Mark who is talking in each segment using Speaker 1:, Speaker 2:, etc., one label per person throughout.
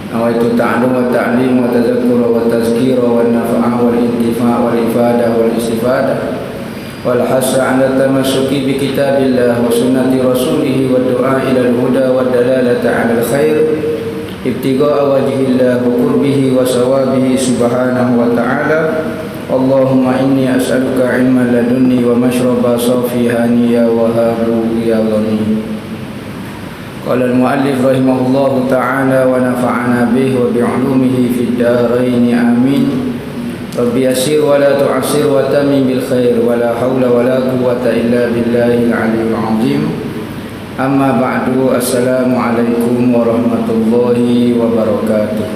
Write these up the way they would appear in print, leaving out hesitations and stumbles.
Speaker 1: nawaitu ta'allum wa ta'lim wa tadhakkur wa tazkir wa nafa'a wal intifa' wal ifada wal istifadah wal hasa 'ala tamassuki bi kitabillah wa sunnati rasulih wa du'a ila al-huda wa dalalata 'ala al-khair ibtigha'a wajhillah wa qurbihi wa sawabihi subhanahu wa ta'ala. Allahumma inni as'aluka ilman ladunni wa mashraba safiha niyya wa habu ya ghani. Qala al-muallif rahimahullahu ta'ala wa nafa'ana bihi wa bi'ulumihi fid dharain amin. Rabbi yassir wa la tu'assir wa tamim bil khair wa la hawla wa la quwwata illa billahil 'aliyyil 'azim. Amma ba'du, assalamu alaikum warahmatullahi wabarakatuh.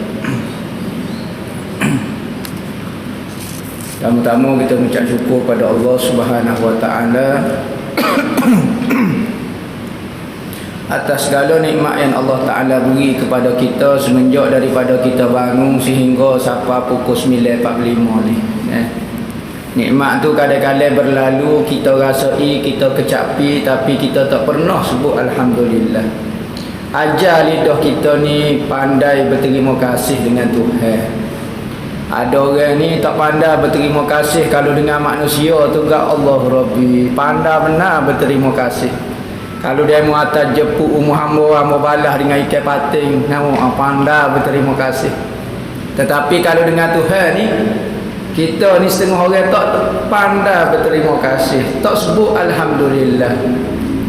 Speaker 1: Pertama-tama kita mengucap syukur pada Allah Subhanahu wa taala atas segala nikmat yang Allah Taala beri kepada kita semenjak daripada kita bangun sehingga sampai pukul 9.45 ni. Nikmat tu kadang-kadang berlalu, kita rasai, kita kecapi, tapi kita tak pernah sebut alhamdulillah. Ajar lidah kita ni pandai berterima kasih dengan Tuhan. Ada orang ni tak pandai berterima kasih kalau dengan manusia tu gak Allah Rabbi. Pandai benar berterima kasih. Kalau dia mau atas jepuk hamba balas dengan ikan pating, nama pandai berterima kasih. Tetapi kalau dengan Tuhan ni, kita ni setengah orang tak pandai berterima kasih, tak sebut alhamdulillah.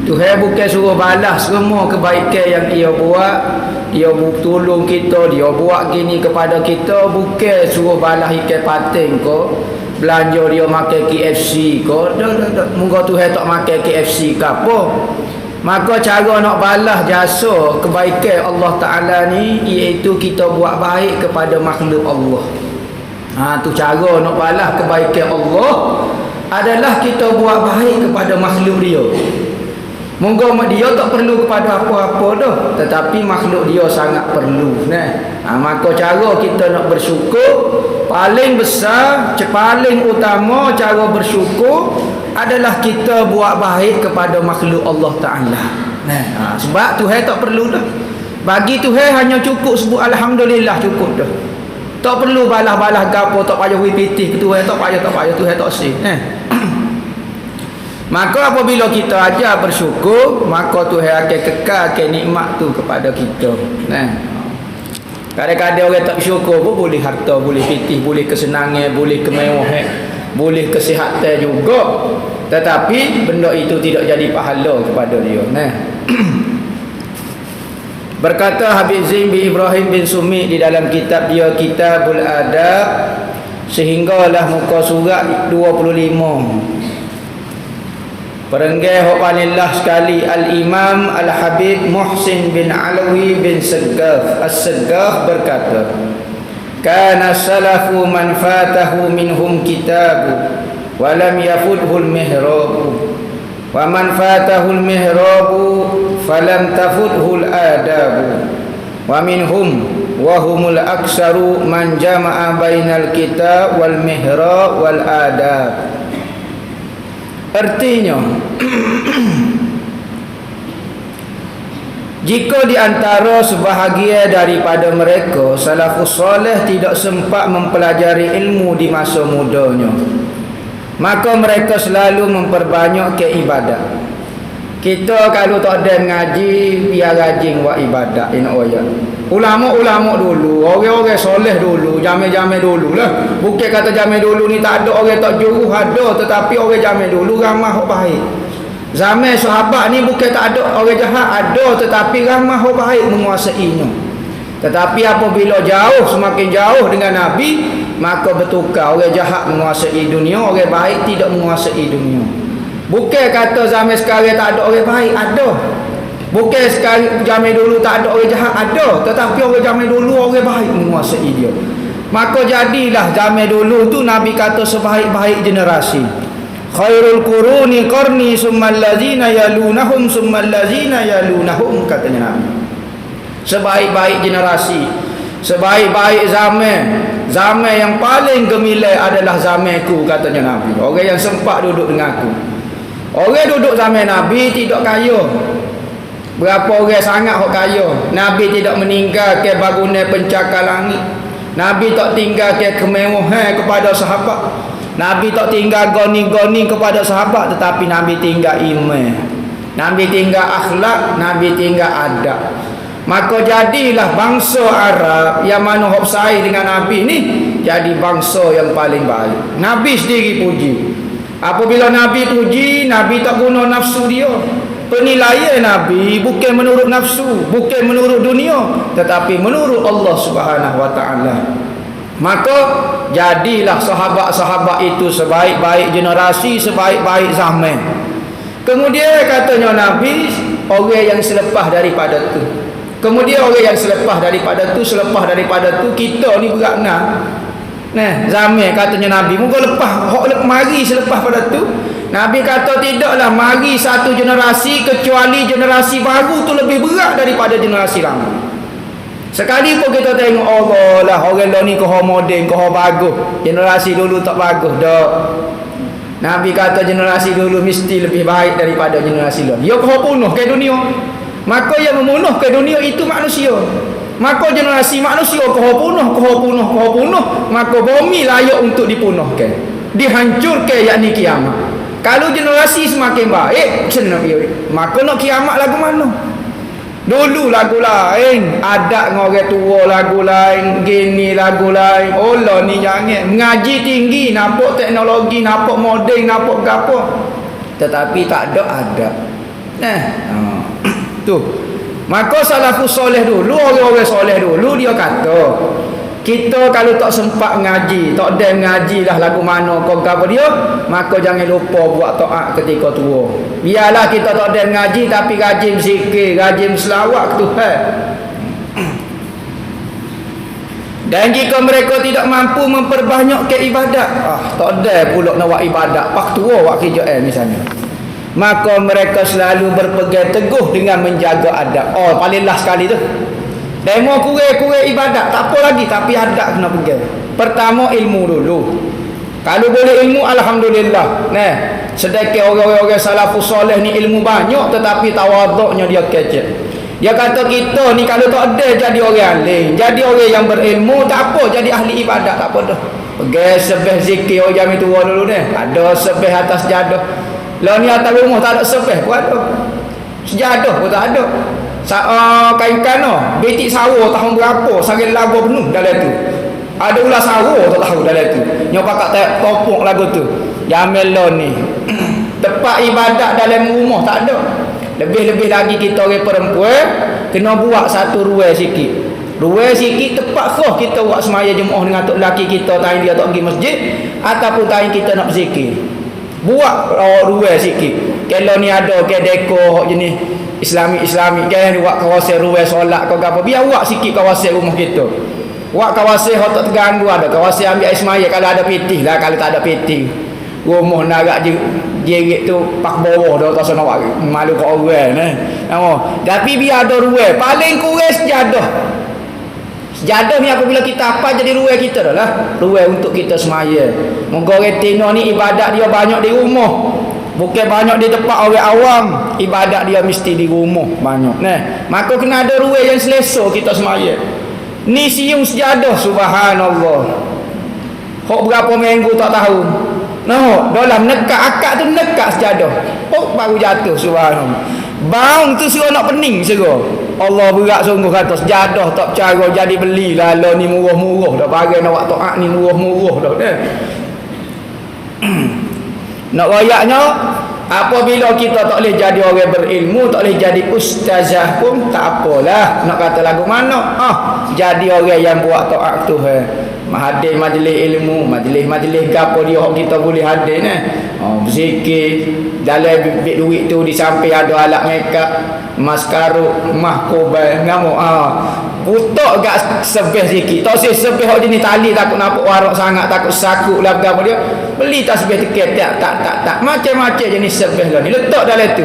Speaker 1: Tuhan bukan suruh balas semua kebaikan yang ia buat, dia tolong kita, dia buat gini kepada kita, bukan suruh balas ikan pating ko, belanja dia makan KFC ko. Moga Tuhan tak makan KFC ke apa. Maka cara nak balas jasa kebaikan Allah Ta'ala ni, iaitu kita buat baik kepada makhluk Allah. Tu cara nak balas kebaikan Allah adalah kita buat baik kepada makhluk dia. Moga dia tak perlu kepada apa-apa dah, tetapi makhluk dia sangat perlu. Maka cara kita nak bersyukur paling besar, paling utama cara bersyukur adalah kita buat baik kepada makhluk Allah Ta'ala. Sebab Tuhan tak perlu dah. Bagi Tuhan hanya cukup sebut alhamdulillah, cukup dah. Tak perlu balas-balas gapo, tak payah pitih ke Tuhan, tak payah Tuhan tak sih. Maka apabila kita ajar bersyukur, maka Tuhan akan kekalkan nikmat tu kepada kita. Kadang-kadang orang tak bersyukur pun boleh harta, boleh pitih, boleh kesenangan, boleh kemewahan, boleh kesihatan juga, tetapi benda itu tidak jadi pahala kepada dia. Berkata Habib Zain bin Ibrahim bin Sumi di dalam kitab dia Kitabul Adab, sehinggalah muka surat 25. Perenggai hopanillah sekali Al-Imam Al-Habib Muhsin bin Alawi bin Saggaf As-Saggaf berkata, kana salafu man fatahu minhum kitabu wa lam yafudhul mihrabu wa man fatahul mihrabu falam tafudhul adabu wa minhum wa humul aksaru man jama'a bainal kitab wal mihrab wal adab. Artinya, jika di antara sebahagian daripada mereka salafus soleh tidak sempat mempelajari ilmu di masa mudanya, maka mereka selalu memperbanyakkan ibadat. Kita kalau tak ada ngaji, biar rajin buat ibadat. Ulama-ulama dulu, orang-orang soleh dulu, jamai-jamai dulu lah. Bukan kata jamai dulu ni tak ada orang tak juru, ada, tetapi orang jamai dulu ramah baik. Zaman sahabat ni bukan tak ada orang jahat, ada, tetapi ramah baik menguasainya. Tetapi apabila jauh, semakin jauh dengan Nabi, maka bertukar, orang jahat menguasai dunia, orang baik tidak menguasai dunia. Bukan kata zaman sekarang tak ada orang baik, ada. Bukan sekarang zaman dulu tak ada orang jahat, ada, tetapi orang zaman dulu orang baik menguasai dia. Maka jadilah zaman dulu tu Nabi kata sebaik-baik generasi. Khairul quruni qarni summal ladzina yalunahum summal ladzina yalunahum, katanya Nabi. Sebaik-baik generasi, sebaik-baik zaman yang paling gemilang adalah zamanku, katanya Nabi. Orang yang sempat duduk dengan aku. Orang duduk zaman Nabi tidak kaya. Berapa orang sangat hok kaya. Nabi tidak meninggalkan bangunan pencakar langit. Nabi tak tinggalkan kemewahan kepada sahabat. Nabi tak tinggal goni-goni kepada sahabat, tetapi Nabi tinggal iman. Nabi tinggal akhlak, Nabi tinggal adab. Maka jadilah bangsa Arab yang mana hok saing dengan Nabi ni jadi bangsa yang paling baik. Nabi sendiri puji. Apabila Nabi puji, Nabi tak guna nafsu dia. Penilaian Nabi bukan menurut nafsu, bukan menurut dunia, tetapi menurut Allah Subhanahu wa taala. Maka jadilah sahabat-sahabat itu sebaik-baik generasi, sebaik-baik zaman. Kemudian katanya Nabi, orang yang selepas daripada tu. Kemudian orang yang selepas daripada tu kita ni berakna. Nah, zaman katanya Nabi, moga lepas mari selepas pada tu. Nabi kata tidaklah mari satu generasi kecuali generasi baru tu lebih berat daripada generasi lama. Sekali pun kita tengok Allah lah, orang lah ni kau moden, kau bagus. Generasi dulu tak bagus dak. Nabi kata generasi dulu mesti lebih baik daripada generasi lain. Ya kau bunuh ke dunia. Maka yang membunuh ke dunia itu manusia. Maka generasi manusia kau bunuh, maka bumi layak untuk dipunahkan, dihancurkan, yakni kiamat. Kalau generasi semakin baik, maka nak kiamat lagu mana? Dulu lagu lain, adat dengan orang tua lagu lain, gini lagu lain. Allah ni jangan mengaji tinggi, nampak teknologi, nampak moden, nampak apa, tetapi tak ada adat. Tu. Maka salafus soleh dulu, orang-orang soleh dulu dia kata, kita kalau tak sempat mengaji, tak ada mengaji lah lagu mana kau apa dia, maka jangan lupa buat taat ketika tua. Biarlah kita tak ada mengaji tapi rajin zikir, rajin selawat ke Tuhan. Dan jika mereka tidak mampu memperbanyakkan ibadat, tak ada pula nak buat ibadat, pak tua buat kerja misalnya, maka mereka selalu berpegang teguh dengan menjaga adab. Paling last sekali tu. Demo kurang ibadat tak apa lagi, tapi adab kena pegang. Pertama ilmu dulu. Kalau boleh ilmu alhamdulillah. Sedangkan orang-orang salafus soleh ni ilmu banyak tetapi tawaduknya dia kecil. Dia kata kita ni kalau tak ada jadi orang alim, jadi orang yang berilmu tak apa, jadi ahli ibadat tak apa dah. Pegang sebeh zikir orang jam tua dulu ni. Ada sebeh atas jadah. Lah ni atas rumah tak ada sebeh pun ada. Sejadah pun tak ada. Kain kano betik sawah tahun berapa sari lagu penuh dalam tu. Ada ulah sawah tak tahu dalam tu. Nyo pakak tak topok lagu tu. Jamil lo ni. Tempat ibadat dalam rumah tak ada. Lebih-lebih lagi kita orang perempuan kena buat satu ruang sikit. Ruang sikit tempat khos kita buat semaya Jumaat dengan tok lelaki kita, time dia tak pergi masjid ataupun time kita nak berzikir. Buat ruang sikit. Kalau ni ada ke dekor jenis Islami kan buat kawasan ruang solat kau apa, biar buat sikit kawasan rumah kita. Buat kawasan hok tak terganggu, ada kawasan ambil air semaya kalau ada pitih lah, kalau tak ada pitih. Rumah narak jerit tu pak bawah dah tak sana malu kat orang tapi biar ada ruang, paling kurang sejadah. Sejadah ni apabila kita apa jadi ruang kita dah lah. Ruang untuk kita semaya. Moga orang Tino ni ibadat dia banyak di rumah. Bukan banyak di tempat orang awam, ibadat dia mesti di rumah banyak. Maka kena ada ruang yang selesa kita semaya. Ni siung sejadah subhanallah. Hok berapa minggu tak tahu. Dalam nekak akak tu nekak sejadah. Baru jatuh subhanallah. Bang tu suruh nak pening suruh. Allah berat sungguh kata sejadah tak cara jadi belilah lah ni murah-murah dah bagai nak buat taat ni murah-murah dah. Nak rayaknya apabila kita tak boleh jadi orang berilmu, tak boleh jadi ustazah pun tak apalah. Nak kata lagu mana? Jadi orang yang buat taat Tuhan. Hadir majlis ilmu, majlis gapo dia kita boleh hadir berzikir dalam bit duit tu di samping ada alat makeup, maskaruk, mahkobal ngamuk putok gak sebeh sikit. Tak usah sebeh hok jenis tali takut nampak warak sangat, takut sakut lah gapo dia. Beli tasbih tiket tak macam-macam jenis sebeh lah ni letak dalam tu.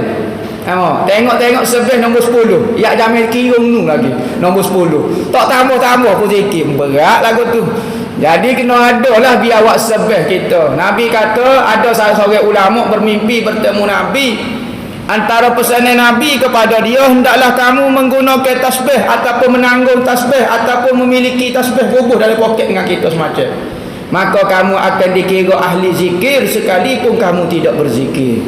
Speaker 1: Tengok sebeh nombor 10. Yak Jamil Kirung nu lagi nombor 10. Tak tambah-tambah pun sikit berat lagu tu. Jadi kena ada lah biar awak sebeh kita. Nabi kata ada seorang ulama bermimpi bertemu Nabi. Antara pesanan Nabi kepada dia, hendaklah kamu menggunakan tasbih ataupun menanggung tasbih ataupun memiliki tasbih bubuh dalam poket dengan kita semacam. Maka kamu akan dikira ahli zikir sekalipun kamu tidak berzikir.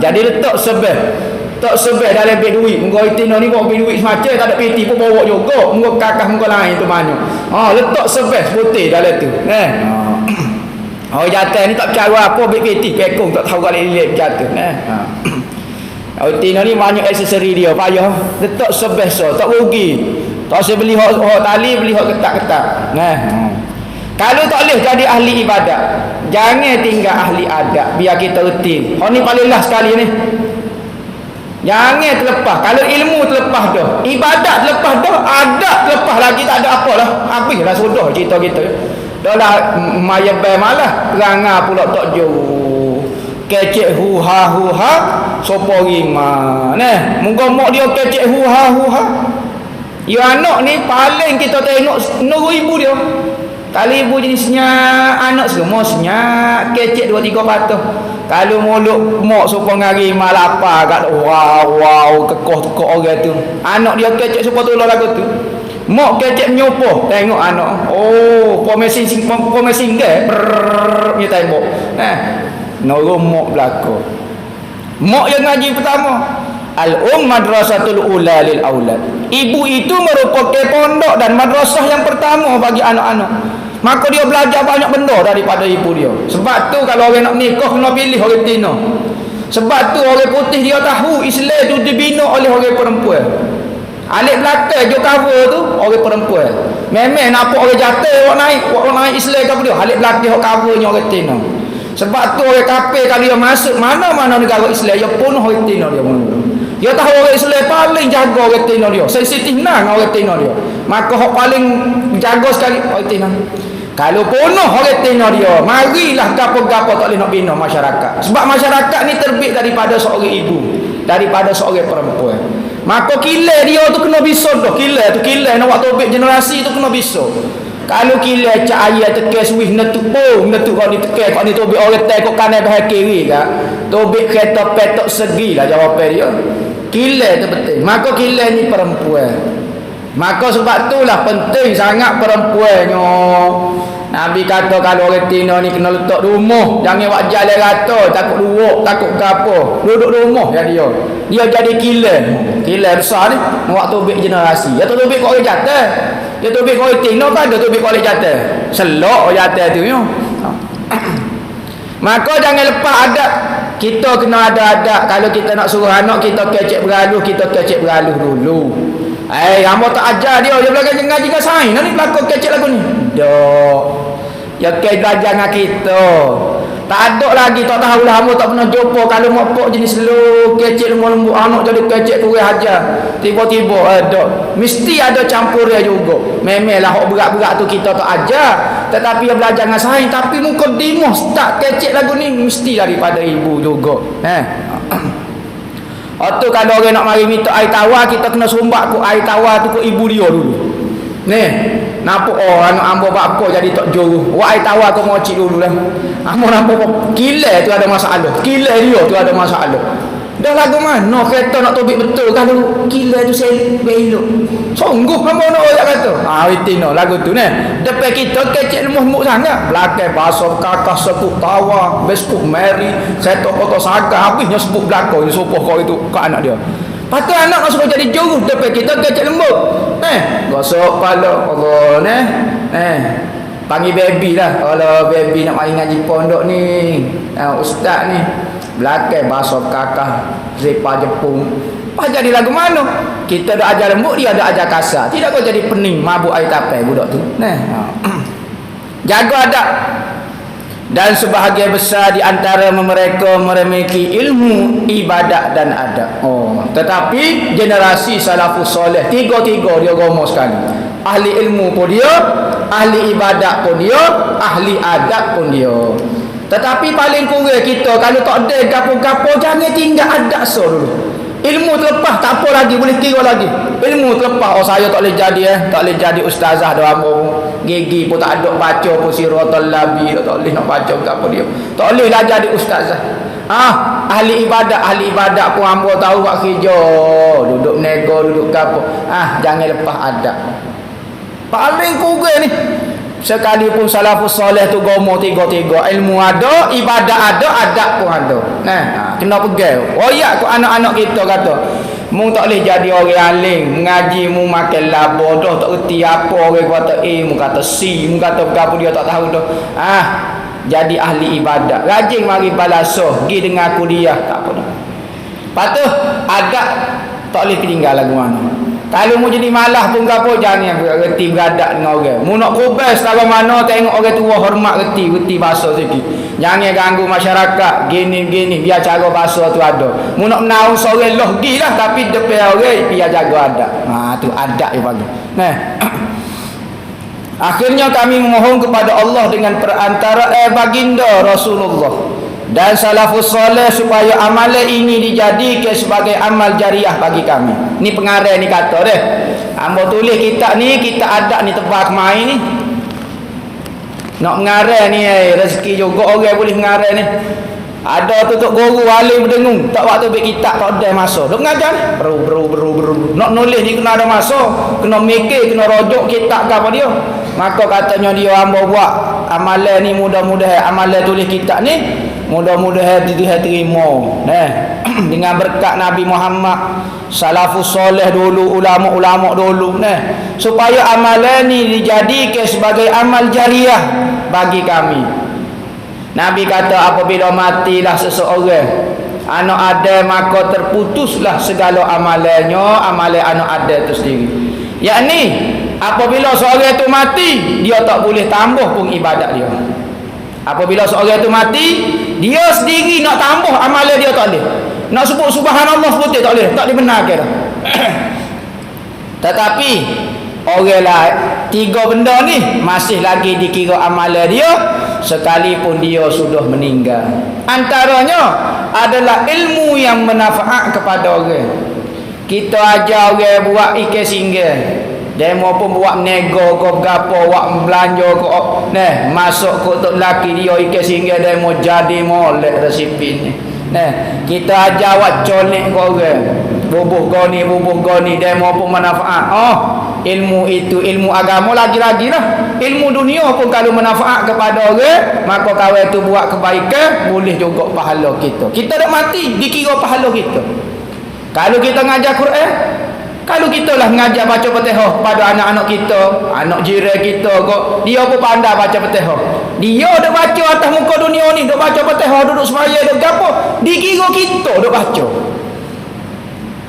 Speaker 1: Jadi letak sebeh. Tak sebeh dalam beg duit. Muka itina ni bawa beg duit semacam, tak ada peti pun bawa juga. Muka kakak muka lain tu banyak. Letak sebeh putih dalam tu. Jatuh ni tak cara apa beg peti pekong tak tahu kali lilit jatuh. Itina ni banyak aksesori dia payah. Letak sebeh so, tak rugi. Tak usah beli hak tali, beli hak ketak-ketak. Kalau tak boleh jadi ahli ibadat, jangan tinggal ahli adat, biar kita reti. Ni paling last sekali ni. Jangan terlepas. Kalau ilmu terlepas dah, ibadat terlepas dah, adat terlepas lagi, tak ada apa lah. Habislah sudah cerita kita. Dah lah mayabay malah perangai pula tak jauh. Kecek huha sopo rima. Moga mak dia kecek huha. Ya anak ni paling kita tengok 100,000 dia. Kalau ibu jenisnya anak semua senyap, kecek 2-3 patah. Kalau mulut mak supaya ngari malapa kat wow kekoh-kekoh orang tu. Anak dia kecek supaya tolong lagu tu. Mak kecek menyopoh tengok anak. Pomesing ke punya tembok. Nurung mak belaka. Mak yang ngaji pertama. Madrasatul ula lil aulad. Ibu itu merupakan pondok dan madrasah yang pertama bagi anak-anak. Maka dia belajar banyak benda daripada ibu dia. Sebab tu kalau orang nak nikah kena pilih orang Tino. Sebab tu orang putih dia tahu Islam tu dibina oleh orang perempuan. Alik belakang je cover tu orang perempuan. Memang nampak orang jatuh orang naik Islam ke dia. Alik belakang hok covernya orang Tino. Sebab tu orang kafir kalau dia masuk mana-mana negara Islam dia penuh orang Tino dia. Dia tahu orang Islam paling jaga orang Tino dia. Sensitif nang orang Tino dia. Maka hok paling jaga sekali orang Tino. Kalau penuh orang Tino dia, marilah gapo-gapo tak boleh nak bina masyarakat. Sebab masyarakat ni terbit daripada seorang ibu, daripada seorang perempuan. Maka kilat dia tu kena bisa dah. Kilat nak buat tobek generasi tu kena bisa. Kalau kilat cak ayat tekan suih netuk kau ni tekan kau ni tobek orang tengok kanan bahaya kiri kan. Tobek kereta petok segi lah jawapan dia. Kilat tu penting. Maka kilat ni perempuan. Maka sebab itulah penting sangat perempuannya. Nabi kata kalau orang Tino ni kena letak rumah, jangan buat jalan rata, takut luak, takut gapo. Duduk rumah ya dia. Dia jadi kilan besar ni, buat tobek generasi. Ya tobek kau orang jatuh. Ya tobek kau orang Tino kan ada tobek kau orang jatuh. Selok orang jatuh tu yo. Maka jangan lepas adat. Kita kena ada adat. Kalau kita nak suruh anak kita kecek beraluh dulu. Hamba tak ajar dia belajar ngaji dengan sains ni pelakon kecek lagu ni. Dak. Ya ke belajar dengan kita. Tak ada lagi tak tahulah hamba tak pernah jumpa kalau mak jenis lu kecek lembu anak jadi kecek tu ajar. Tiba-tiba ada. Mesti ada campur dia juga. Memanglah hok berat-berat tu kita tak ajar. Tetapi dia belajar dengan sains tapi mukadimah start kecek lagu ni mesti daripada ibu juga. Atau kalau orang nak mari minta air tawar, kita kena sumbak ku air tawar tu ke ibu dia dulu. Nampak anak ambo bapa jadi tak juru. Air tawar kau ngocik dulu lah. Ambo nampak kilat tu ada masalah. Kilat dia tu ada masalah. Dah lagu mana kereta nak tobik betul kalau kilat tu saya belok. Sungguh ambo nak orang kata. Itino lagu tu depan kita kecek lemah sangat. Belakang basuh kakak sekuk tawa, beskuk meri, kereta kotor saga habisnya sebut belakang ni sopoh kau itu ke anak dia. Patut anak nak suruh jadi juru depan kita kecek lembut. Gosok kepala Allah panggil baby lah. Kalau baby nak main ngaji pondok ni, ustaz ni belakang basuh kakak, zepa jepung. Jadi lagu mana? Kita dah ajar lembut, dia dah ajar kasar. Tidak kau jadi pening mabuk air tapai budak tu. Jaga adab. Dan sebahagian besar di antara mereka memiliki ilmu, ibadat dan adab. Tetapi generasi salafus soleh tiga-tiga dia gomo sekali. Ahli ilmu pun dia, ahli ibadat pun dia, ahli adab pun dia. Tetapi paling kurang kita kalau tak ada gapo-gapo jangan tinggal adab dulu. Ilmu terlepas tak apa lagi, boleh kira lagi. Ilmu terlepas saya tak boleh jadi tak boleh jadi ustazah dah ambo. Gigi pun tak ada baca pun siratal labi, tak boleh nak baca ke apa dia. Tak boleh lah jadi ustazah. Ahli ibadat pun hamba tahu buat kerja, duduk nego, duduk gapo. Jangan lepas adab. Paling kurang ni. Sekalipun salafus soleh tu gomo tiga-tiga, ilmu ada, ibadat ada, adab pun ada. Kena pegang. Royak kau anak-anak kita kata, mu tak boleh jadi orang alim, mengaji mu makan labo dah, tak reti apa orang kata A, mu kata C, mu kata apa dia tak tahu dah. Jadi ahli ibadat, rajin mari balasuh, pergi dengan aku dia, tak apa dah. Patut adab tak boleh ketinggalan lagu mana. Kalau mu jadi malah pun gapo, jangan reti beradak dengan orang. Mu nak kubas tahu mana, tengok orang tua hormat, reti bahasa sikit. Jangan ganggu masyarakat, gini biar cara bahasa tu ada. Mu nak menaung seorang loh gilah, tapi depan orang biar jaga adab. Tu adab dia panggil. Akhirnya kami memohon kepada Allah dengan perantara baginda Rasulullah dan salafus soleh supaya amalan ini dijadikan sebagai amal jariah bagi kami. Ni pengarah ni kata deh. Hamba tulis kitab ni, kitab adab ni tebak main ni. Nak mengarah ni rezeki juga orang boleh mengarah ni. Ada tutup guru alim berdengung, tak waktu buat kitab tak ada masa. Duk mengajar ni. Beru. Nak nulis ni kena ada masa, kena mikir, kena rojok kitab ke apa dia. Maka katanya dia hamba buat amalan ni mudah-mudahan amalan tulis kitab ni mudah-mudahan diterima dengan berkat Nabi Muhammad, salafus soleh dulu, ulama-ulama dulu supaya amalan ni dijadikan sebagai amal jariah bagi kami. Nabi kata apabila matilah seseorang anak Adam, maka terputuslah segala amalannya, amalan anak Adam itu sendiri. Yakni apabila seorang itu mati, dia tak boleh tambah pun ibadat dia. Apabila seorang itu mati, dia sendiri nak tambah amalan dia tak boleh. Nak sebut subhanallah sebut tak boleh, tak dibenarkan. Tetapi orang lah tiga benda ni masih lagi dikira amalan dia sekalipun dia sudah meninggal. Antaranya adalah ilmu yang manfaat kepada orang. Kita ajar orang buat ikan singgah, demo pun buat nego ke gapo, buat belanja ke masuk ke untuk laki dia ikan singgah, demo jadi molek resipin ni. Kita ajar buat colek ke orang, bubuh goni demo pun manfaat. Ilmu itu ilmu agama lagi-lagi lah. Ilmu dunia pun kalau manfaat kepada orang, maka kawan tu buat kebaikan, boleh juga pahala kita. Kita dah mati, dikira pahala kita. Kalau kita ngajar Quran, kalau kita lah mengajar baca Fatihah pada anak-anak kita, anak jiran kita kok, dia pun pandai baca Fatihah. Dia dah baca atas muka dunia ni, dah baca Fatihah, duduk semaya, dah gapo, dikira kita dah baca.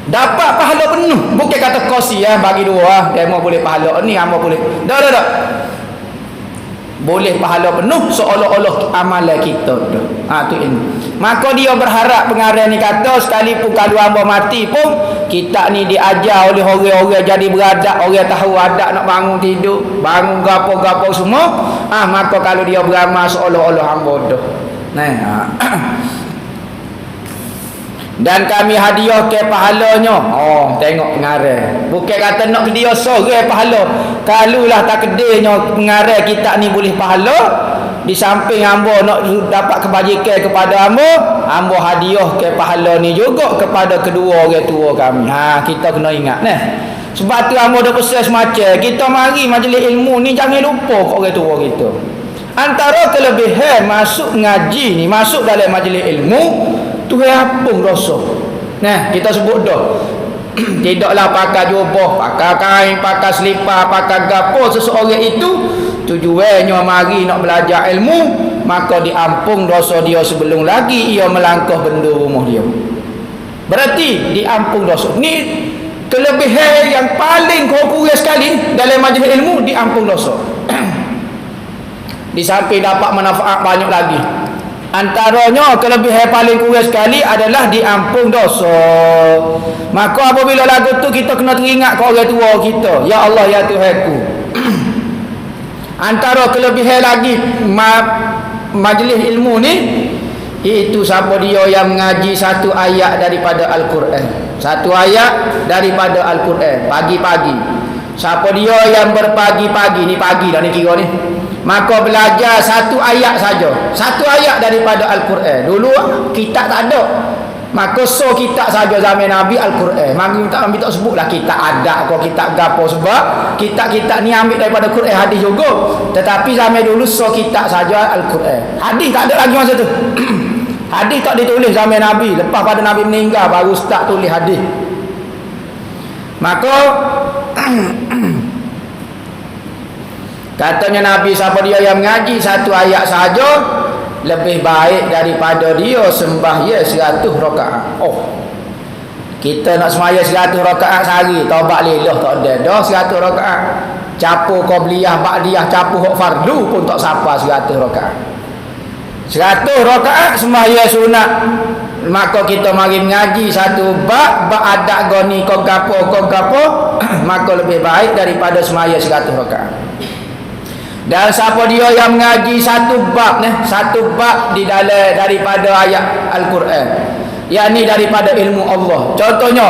Speaker 1: Dapat pahala penuh. Bukan kata kosi bagi dua, demo boleh pahala ni, hamba boleh. Dah. Boleh pahala penuh seolah-olah amalan kita tu. Tu ilmu. Maka dia berharap pengarah ni kata sekalipun kalau hamba mati pun kitab ni diajar oleh orang-orang jadi beradab, orang tahu adab nak bangun tidur, bangun gapo-gapo semua. Maka kalau dia beramal seolah-olah hamba dah. Dan kami hadiah ke pahalanya. Tengok pengarah. Bukan kata nak dia sore pahala. Kalulah tak kedainya pengarah kitab ni boleh pahala, di samping hamba nak dapat kebajikan kepada hamba hadiah ke pahala ni juga kepada kedua orang tua kami. Kita kena ingat Sebab tu hamba dah pesan semacam kita mari majlis ilmu ni jangan lupa ke orang tua kita. Antara kelebihan masuk ngaji ni, masuk dalam majlis ilmu, Tuhan ampun dosa. Kita sebut dah. Tidaklah pakai jubah, pakai kain, pakai selipar, pakai gapo seseorang itu tujuannya mari nak belajar ilmu, maka diampun dosa dia sebelum lagi ia melangkah benda rumah dia. Berarti diampun dosa. Ni kelebihan yang paling kurang sekali dalam majlis ilmu, diampun dosa. Di samping dapat manfaat banyak lagi. Antaranya kelebihan paling kurang sekali adalah diampun dosa. Maka apabila lagu tu kita kena teringat ke orang tua kita, ya Allah ya Tuhanku. Antara kelebihan lagi majlis ilmu ni, itu siapa dia yang mengaji satu ayat daripada Al-Quran. Satu ayat daripada Al-Quran pagi-pagi. Siapa dia yang berpagi-pagi, ni pagi dah ni kira ni, maka belajar satu ayat saja, satu ayat daripada Al-Quran. Dulu kitab tak ada, maka so kitab saja zaman Nabi Al-Quran. Mari tak ambil, tak sebutlah kitab adat kau, kitab gapo, sebab kitab-kitab ni ambil daripada Quran hadis juga. Tetapi zaman dulu so kitab saja Al-Quran. Hadis tak ada lagi masa tu. Hadis tak ditulis zaman Nabi, lepas pada Nabi meninggal baru start tulis hadis. Maka katanya Nabi, siapa dia yang mengaji satu ayat saja lebih baik daripada dia sembahyang 100 rakaat. Oh, kita nak sembahyang 100 rakaat sehari, taubat lillah tak ada dah 100 rakaat. Campur qabliyah ba'diyah, campur hak fardu pun tak sapa 100 rakaat. 100 rakaat sembahyang sunat. Maka kita mari mengaji satu bab adat goni kau gapo maka lebih baik daripada sembahyang 100 rakaat. Dan siapa dia yang mengaji satu bab di dalam daripada ayat Al-Quran, yakni daripada ilmu Allah. Contohnya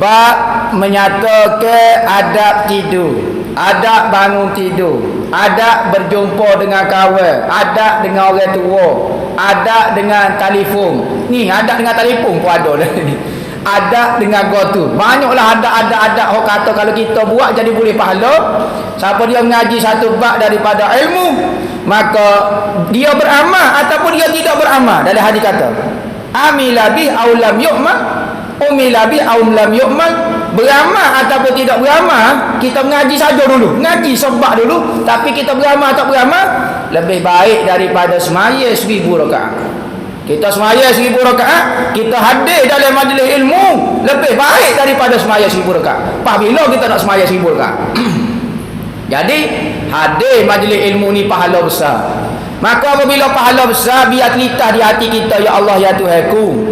Speaker 1: bab menyatakan adab tidur, adab bangun tidur, adab berjumpa dengan kawan, adab dengan orang tua, adab dengan telefon. Ni adab dengan telefon pun ada dah ni. Adab dengan gotu. Banyaklah adab-adab orang kata kalau kita buat jadi boleh pahala. Siapa dia mengaji satu bab daripada ilmu, maka dia beramal ataupun dia tidak beramal. Dalam hadis kata amila bi aw lam yu'mal, umila bi aw lam yu'mal. Beramal ataupun tidak beramal, kita mengaji saja dulu, mengaji sebab dulu, tapi kita beramal atau beramal lebih baik daripada sembahyang 1000 rakaat. Kita sembahyang 1000 rakaat, kita hadir dalam majlis ilmu lebih baik daripada sembahyang 1000 rakaat. Apabila kita nak sembahyang 1000 rakaat. Jadi hadir majlis ilmu ni pahala besar. Maka apabila pahala besar, biar terlintas di hati kita, ya Allah ya Tuhanku,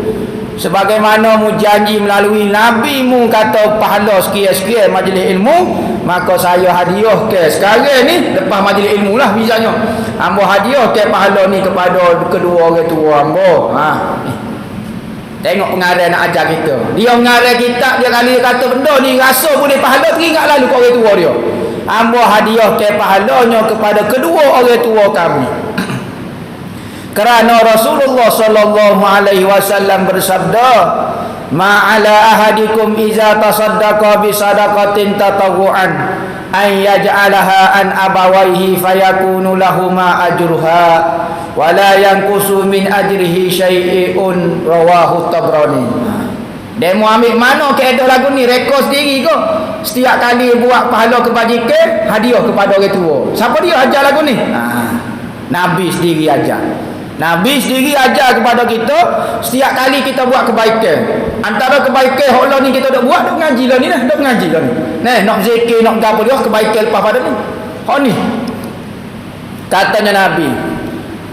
Speaker 1: sebagaimana mu janji melalui Nabi-Mu kata pahala sekian-sekian majlis ilmu, maka saya hadiah ke sekarang ni lepas majlis ilmu lah misalnya, hamba hadiah ke pahala ni kepada kedua orang tua hamba. Tengok pengarah nak ajar kita, dia mengarah kita, dia kali kata benda ni rasa boleh pahala, teringat lalu ke orang tua dia, hamba hadiah ke pahalanya kepada kedua orang tua kami. Kerana Rasulullah sallallahu alaihi wasallam bersabda, ma'ala ahadikum iza tasaddaqa bi sadaqatin tatawu'an an yaj'alaha an abawaihi fayakunu lahuma ajruha wa la yanqusu min ajrihi syai'un, rawahu Tabrani. Demo ambil mana keadaan lagu ni, rekod sendiri ke? Setiap kali buat pahala kebajikan, hadiah kepada orang tua. Siapa dia ajar lagu ni? Nabi sendiri ajar. Nabi sendiri ajar kepada kita, setiap kali kita buat kebaikan, antara kebaikan hak lah ni kita dah buat, dah mengaji lah ni, dah mengaji lah ni. Nak zikir, nak gapo dia, kebaikan lepas pada ni. Hak ni. Katanya Nabi,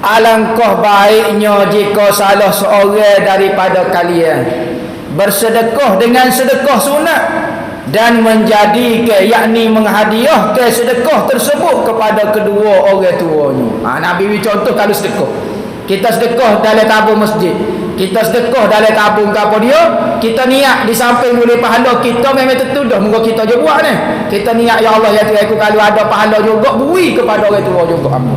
Speaker 1: alangkah baiknya jika salah seorang daripada kalian bersedekah dengan sedekah sunat dan menjadikan, yakni menghadiahkan sedekah tersebut kepada kedua orang tuanya. Nabi contoh kalau sedekah. Kita sedekah dalam tabung masjid, kita sedekah dalam tabung apa dia, kita niat di samping boleh pahala kita memang tertuduh muka kita je buat ni. Kita niat ya Allah ya Tuhan aku, kalau ada pahala juga beri kepada orang tua juga hamba.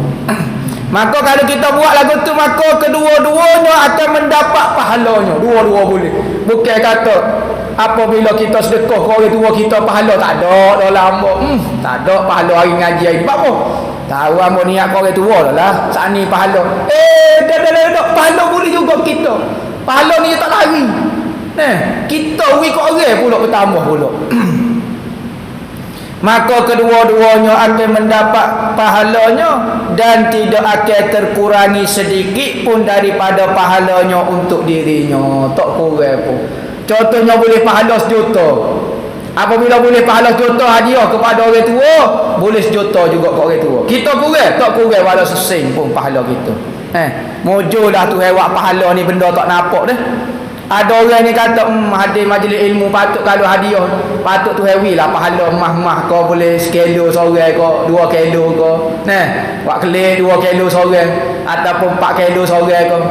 Speaker 1: Maka kalau kita buat lagu tu, maka kedua-duanya akan mendapat pahalanya. Dua-dua boleh. Bukan kata apabila kita sedekah ke orang tua kita pahala tak ada dalam hamba. Tak ada pahala hari ngaji hari apa? Tahu hamba niat ke orang tua lah. Saat ni pahala. Dah pahala boleh juga kita. Pahala ni tak lari. Kita wui ke orang pula bertambah pula. Maka kedua-duanya akan mendapat pahalanya dan tidak akan terkurangi sedikit pun daripada pahalanya untuk dirinya. Tak kurang pun. Contohnya boleh pahala 1 juta. Apabila boleh pahala 1 juta hadiah kepada orang tua, boleh 1 juta juga ke orang tua. Kita kurang, tak kurang walau sesen pun pahala kita. Mujurlah tu hewak pahala ni, benda tak nampak dah. Ada orang ni kata hadir majlis ilmu patut kalau hadiah patut tu hewi lah pahala mah-mah kau boleh sekilo seorang kau 2 kilo kau buat kelih 2 kilo seorang ataupun 4 kilo seorang kau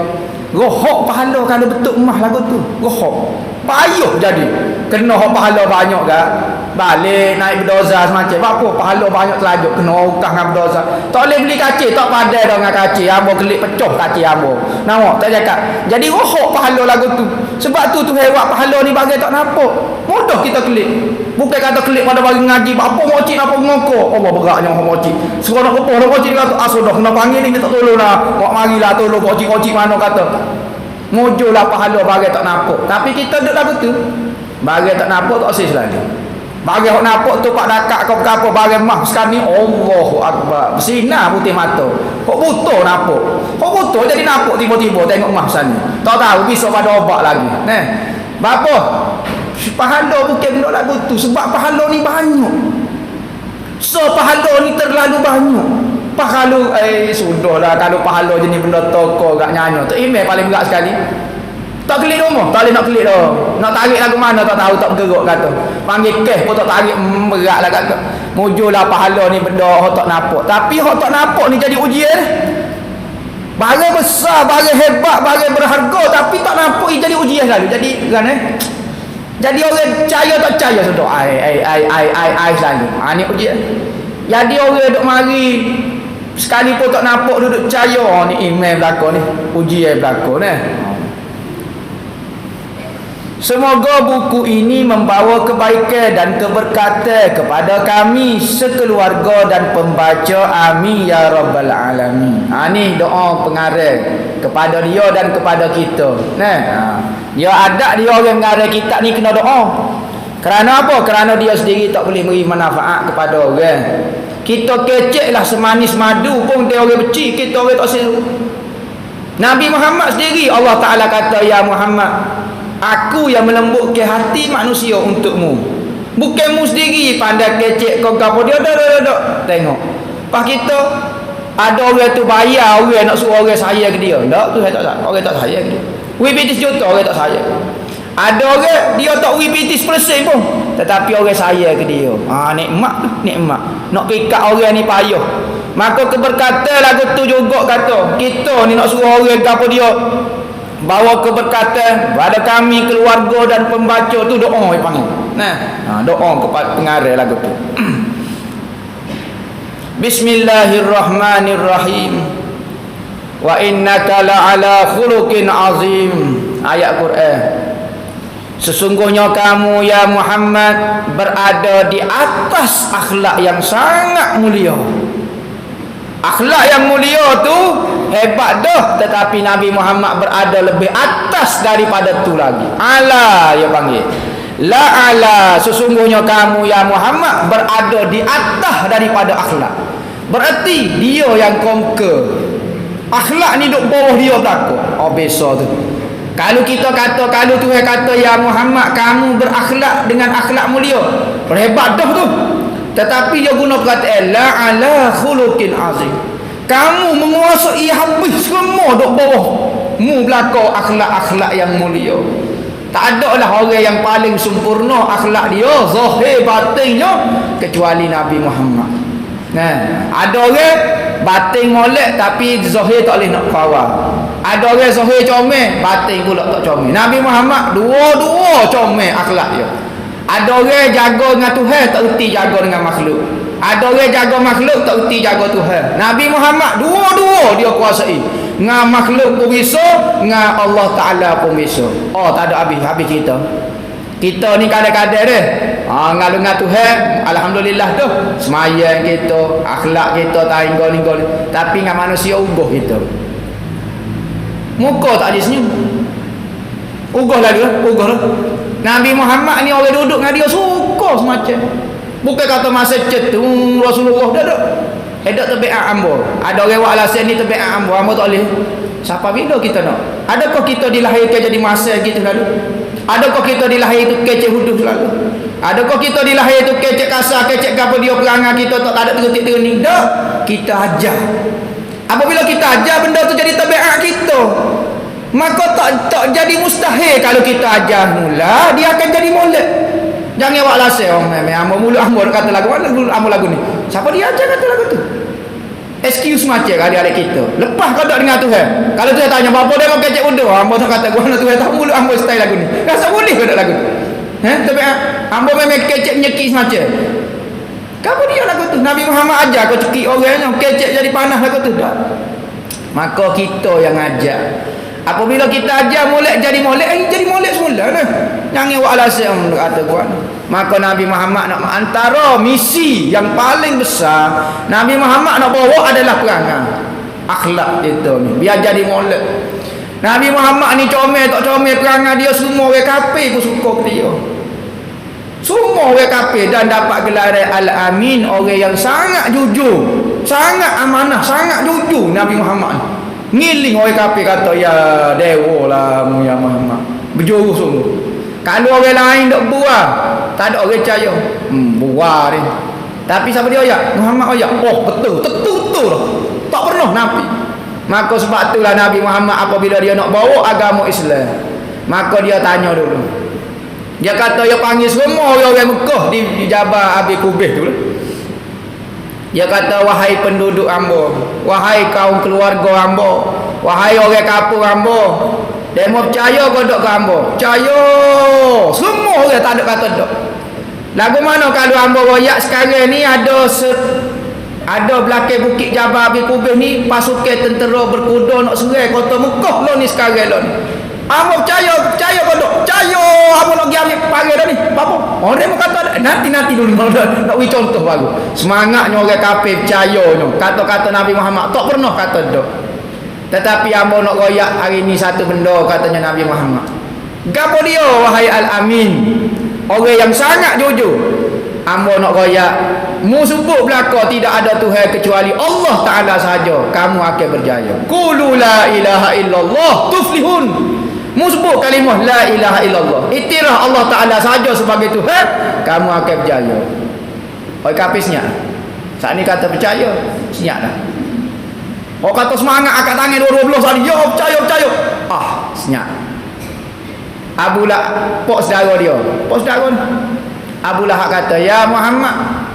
Speaker 1: rohok pahala kalau betul mah lagu tu rohok payuh jadi Kena hok pahala banyak gak. Balik naik berdoza semacam. Apa pahala banyak terlajuk kena hutang dengan berdoza. Tak boleh beli kaci, tak pandai dah dengan kaci. Ambo kelik pecah kaci ambo. Nampak tak cakap. Jadi rohok pahala lagu tu. Sebab tu hewan pahala ni bagi tak nampak. Mudah kita kelik. Bukan kata kelik pada bagi ngaji. Apa mocik apa ngoko. Allah beratnya orang mocik. Sekarang apa orang mocik kata dah kena panggil ni kita tolong lah. Wak marilah tolong mocik-mocik mana kata. Mujulah pahala bagi tak nampak. Tapi kita duduk lagu tu. Bagi tak nampak tak sis lagi. Bagi hok nampak tu pak dakak kau apa bagi mah sekarang ni Allahu akbar. Bersinar putih mata. Kok butuh nampak. Kok butuh jadi nampak tiba-tiba tengok mah sana. Tak tahu besok pada obat lagi. Neh. Bapa? Pahala bukan duduk lagu tu sebab pahala ni banyak. So pahala ni terlalu banyak. Pahala sudahlah kalau pahala jenis benda toko gak nyanyi. Tu email paling berat sekali. Tak klik rumah, tak boleh nak klik dah. Nak tarik lagu mana tak tahu, tak bergerak kata. Panggil cash pun tak tarik, berat lah kata. Mujulah pahala ni benda hok tak nampak. Tapi hok tak nampak ni jadi ujian. Barang besar, barang hebat, barang berharga tapi tak nampak jadi ujian lalu. Jadi kan jadi orang percaya tak percaya sudah. Ai selalu. Ni ujian. Jadi orang duk mari sekali pun tak nampak duduk percaya. Ni email belaka ni. Ujian belaka ni. Semoga buku ini membawa kebaikan dan keberkatan kepada kami sekeluarga dan pembaca. Amin ya rabbal alamin. Ni doa pengarang kepada dia dan kepada kita. Dia ada dia orang mengarang kitab ni kena doa. Kerana apa? Kerana dia sendiri tak boleh beri manfaat kepada orang. Kita keceklah semanis madu pun dia orang beci, kita orang tak seru. Nabi Muhammad sendiri Allah Taala kata, ya Muhammad, aku yang melembutkan hati manusia untukmu. Bukan mu sendiri pandai kecek kau gapo dia dak. Tengok. Pas kita ada orang tu bayar orang nak suruh orang sayang ke dia. Tak tu saya tak sayang. Orang tak sayang ke dia. WPT sejuta orang tak sayang. Ada orang dia tak WPT 1% pun tetapi orang sayang ke dia. Nikmat tu, nikmat. Nak pikat orang ni payah. Maka keberkatan lagu tu juga kata, kita ni nak suruh orang gapo dia bawa keberkatan pada kami, keluarga dan pembaca tu doa dia panggil. Doa kepada pengarang lagu tu. Bismillahirrahmanirrahim. Wa innaka la'ala khuluqin azim. Ayat Quran. Sesungguhnya kamu ya Muhammad berada di atas akhlak yang sangat mulia. Akhlak yang mulia tu hebat dah, tetapi Nabi Muhammad berada lebih atas daripada tu lagi. Ala dia panggil. La ala, sesungguhnya kamu ya Muhammad berada di atas daripada akhlak. Berarti dia yang conquer. Akhlak ni duk bawah dia belaka. Besar tu. Kalau kita kata, kalau Tuhan kata ya Muhammad kamu berakhlak dengan akhlak mulia, berhebat dah tu. Tetapi dia guna perkataan la ala khuluqin azim. Kamu menguasai habis semua duk bawah mu belaka akhlak-akhlak yang mulia. Tak ada lah orang yang paling sempurna akhlak dia zahir batinnya kecuali Nabi Muhammad. Ada orang batin molek tapi zahir tak boleh nak kawal. Ada orang zahir comel, batin pula tak comel. Nabi Muhammad dua-dua comel akhlak dia. Ada orang jaga dengan Tuhan tak reti jaga dengan makhluk. Ada orang jaga makhluk tak reti jaga Tuhan. Nabi Muhammad dua-dua dia kuasai. Dengan makhluk pun bisa, dengan Allah Ta'ala pun bisa. Tak ada habis kita. Kita ni kadang-kadang deh. Ngalu dengan Tuhan, alhamdulillah tu. Semayang kita, akhlak kita tak inggol-inggol. Tapi dengan manusia uguh kita. Muka tak ada senyum. Uguh lagi lah, uguh lah. Nabi Muhammad ni orang duduk dengan dia suka semacam. Bukan kata masa cetu Rasulullah dah dak. Edak terbiak ambo. Ada orang buat alasan ni terbiak ambo. Ambo tak boleh. Siapa bila kita nak? Adakah kita dilahirkan jadi masa gitu lalu? Adakah kita dilahir tu kecek hudud lalu? Adakah kita dilahir tu kecek kasar, kecek apa dia perangai kita tak ada tergetik-tergetik? Tak. Kita ajar. Apabila kita ajar benda tu jadi tabiat kita. Maka tak jadi mustahil kalau kita ajar mula dia akan jadi molek. Jangan buat lase orang ambo mulut ambo kata lagu mana ambo lagu ni. Siapa dia ajar kata lagu tu? Excuse macam adik-adik kita. Lepas kau tak dengar Tuhan. Kalau Tuhan tanya apa dia kau kecek undur, ambo tak kata gua Tuhan tak mulut ambo style lagu ni. Rasa boleh kau tak lagu tu. Tapi hamba memang kecek nyeki semacam. Kamu dia lagu tu. Nabi Muhammad ajar kau cekik orang yang kecek jadi panas lagu tu tak. Maka kita yang ajar. Apabila kita ajar molek jadi molek, jadi molek semula dah. Jangan buat alasan kata gua. Maka Nabi Muhammad nak antara misi yang paling besar Nabi Muhammad nak bawa adalah perangai. Akhlak itu ni. Biar jadi molek. Nabi Muhammad ni comel tak comel perangai dia semua orang kafir pun suka dia. Semua orang kafir dan dapat gelar Al-Amin, orang yang sangat jujur, sangat amanah, sangat jujur Nabi Muhammad. Ngiling orang kafir kata ya dewa lah ya Muhammad. Berjuru sungguh. Kalau orang lain dok buah, tak ada orang percaya. Buah ni. Tapi siapa dia ayat? Muhammad ayat. Oh betul, betul. Tak pernah Nabi. Maka sebab itulah Nabi Muhammad apabila dia nak bawa agama Islam, maka dia tanya dulu. Dia kata dia panggil semua orang Mekah di Jabal Abi Kubais tu. Dia kata wahai penduduk hamba, wahai kaum keluarga hamba, wahai orang kampung hamba, demo percaya ke dok ke hamba? Percaya. Semua orang tak ada kata dok. Lagu mana kalau hamba royak sekarang ni ada belakang bukit Jabal Abi Kubais ni pasukan tentera berkuda nak serang kota Mekah lo ni sekarang lo ni. Hamba percaya ke dok? Percaya. Hamba nak pergi ambil pagi dah ni. Apa? Orang kata nanti dulu nak bagi contoh baru. Semangatnya orang kafir percayanya. Kata-kata Nabi Muhammad tak pernah kata dok. Tetapi hamba nak royak hari ni satu benda katanya Nabi Muhammad. Gapo dia wahai Al-Amin? Orang yang sangat jujur. Hamba nak royak mu sebut belaka tidak ada Tuhan kecuali Allah Ta'ala sahaja, kamu akan berjaya. Qulu la ilaha illallah tuflihun. Mu sebut kalimah la ilaha illallah, iktiraf Allah Ta'ala sahaja sebagai Tuhan, kamu akan berjaya. Oi kafir senyap. Saat ni kata percaya, senyap dah. Oh kata semangat angkat tangan 12 hari, yo percaya. Senyap. Abu Lahab, pok saudara dia. Pok saudara ni. Abu Lahab kata, ya Muhammad,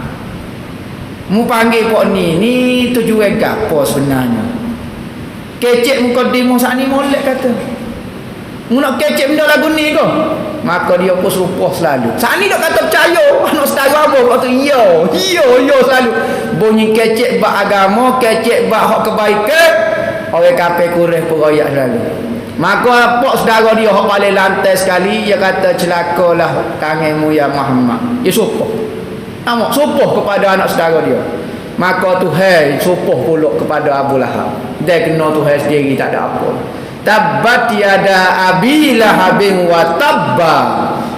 Speaker 1: mu panggil pok ni tujuan gapo sebenarnya? Kecek muka demo saat ni molek kata. Mu nak kecek benda lagu ni ke? Maka dia pun serupa selalu. Saat ni tak kata percaya. Anak saudara apa? Kata ya selalu. Bunyi kecek bak agama, kecek bak hak kebaikan. Orang kafir kureh pun royak selalu. Maka pok saudara dia hak paling lantai sekali, dia kata celakalah tanganmu ya Muhammad. Dia supoh. Amak supoh kepada anak saudara dia. Maka Tuhan supoh pulak kepada Abu Lahab. Dia kena Tuhan sendiri tak ada apa. Tabbat yada Abi Lahabin wa tabba.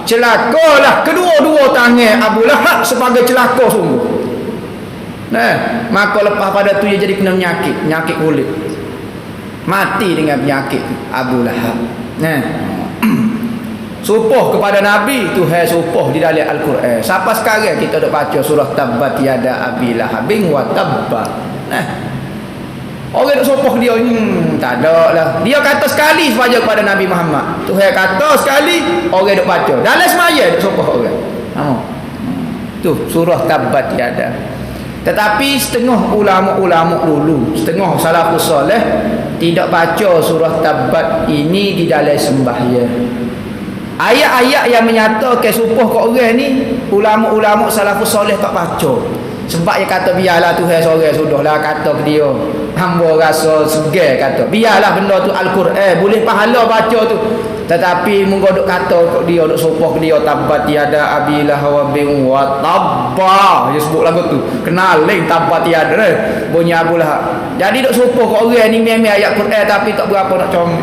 Speaker 1: Celakalah kedua-dua tangan Abu Lahab sebagai celaka sungguh. Maka lepas pada tu dia jadi kena penyakit kulit. Mati dengan penyakit Abu Lahab. Supoh kepada Nabi, Tuhan supoh di dalam Al-Quran. Sampai sekarang kita dah baca surah Tabbat yada Abi Lahabin wa tabba. Orang nak supoh dia tak ada lah. Dia kata sekali saja kepada Nabi Muhammad. Tuhan kata sekali, orang nak baca. Dalam semaya nak supoh orang. Tu surah Tabbat yada. Tetapi setengah ulama-ulama dulu, setengah salafus soleh tidak baca surah Tabbat ini di dalam sembahyang. Ayat-ayat yang menyatakan supoh kat orang ni, ulama-ulama salafus soleh tak baca. Sebab dia kata biarlah Tuhan seorang sudahlah, kata ke dia. Hamba rasa segar kata. Biarlah benda tu Al-Quran, boleh pahala baca tu. Tetapi menggodok kata kat dia, duk supoh ke dia Tabbat yada Abi Lahab wa tabba. Dia sebut lagu tu. Kenalin Tabbat yada bunyi Abu Lahab. Jadi duk supoh kat orang ni memang ayat Quran tapi tak berapa nak comel.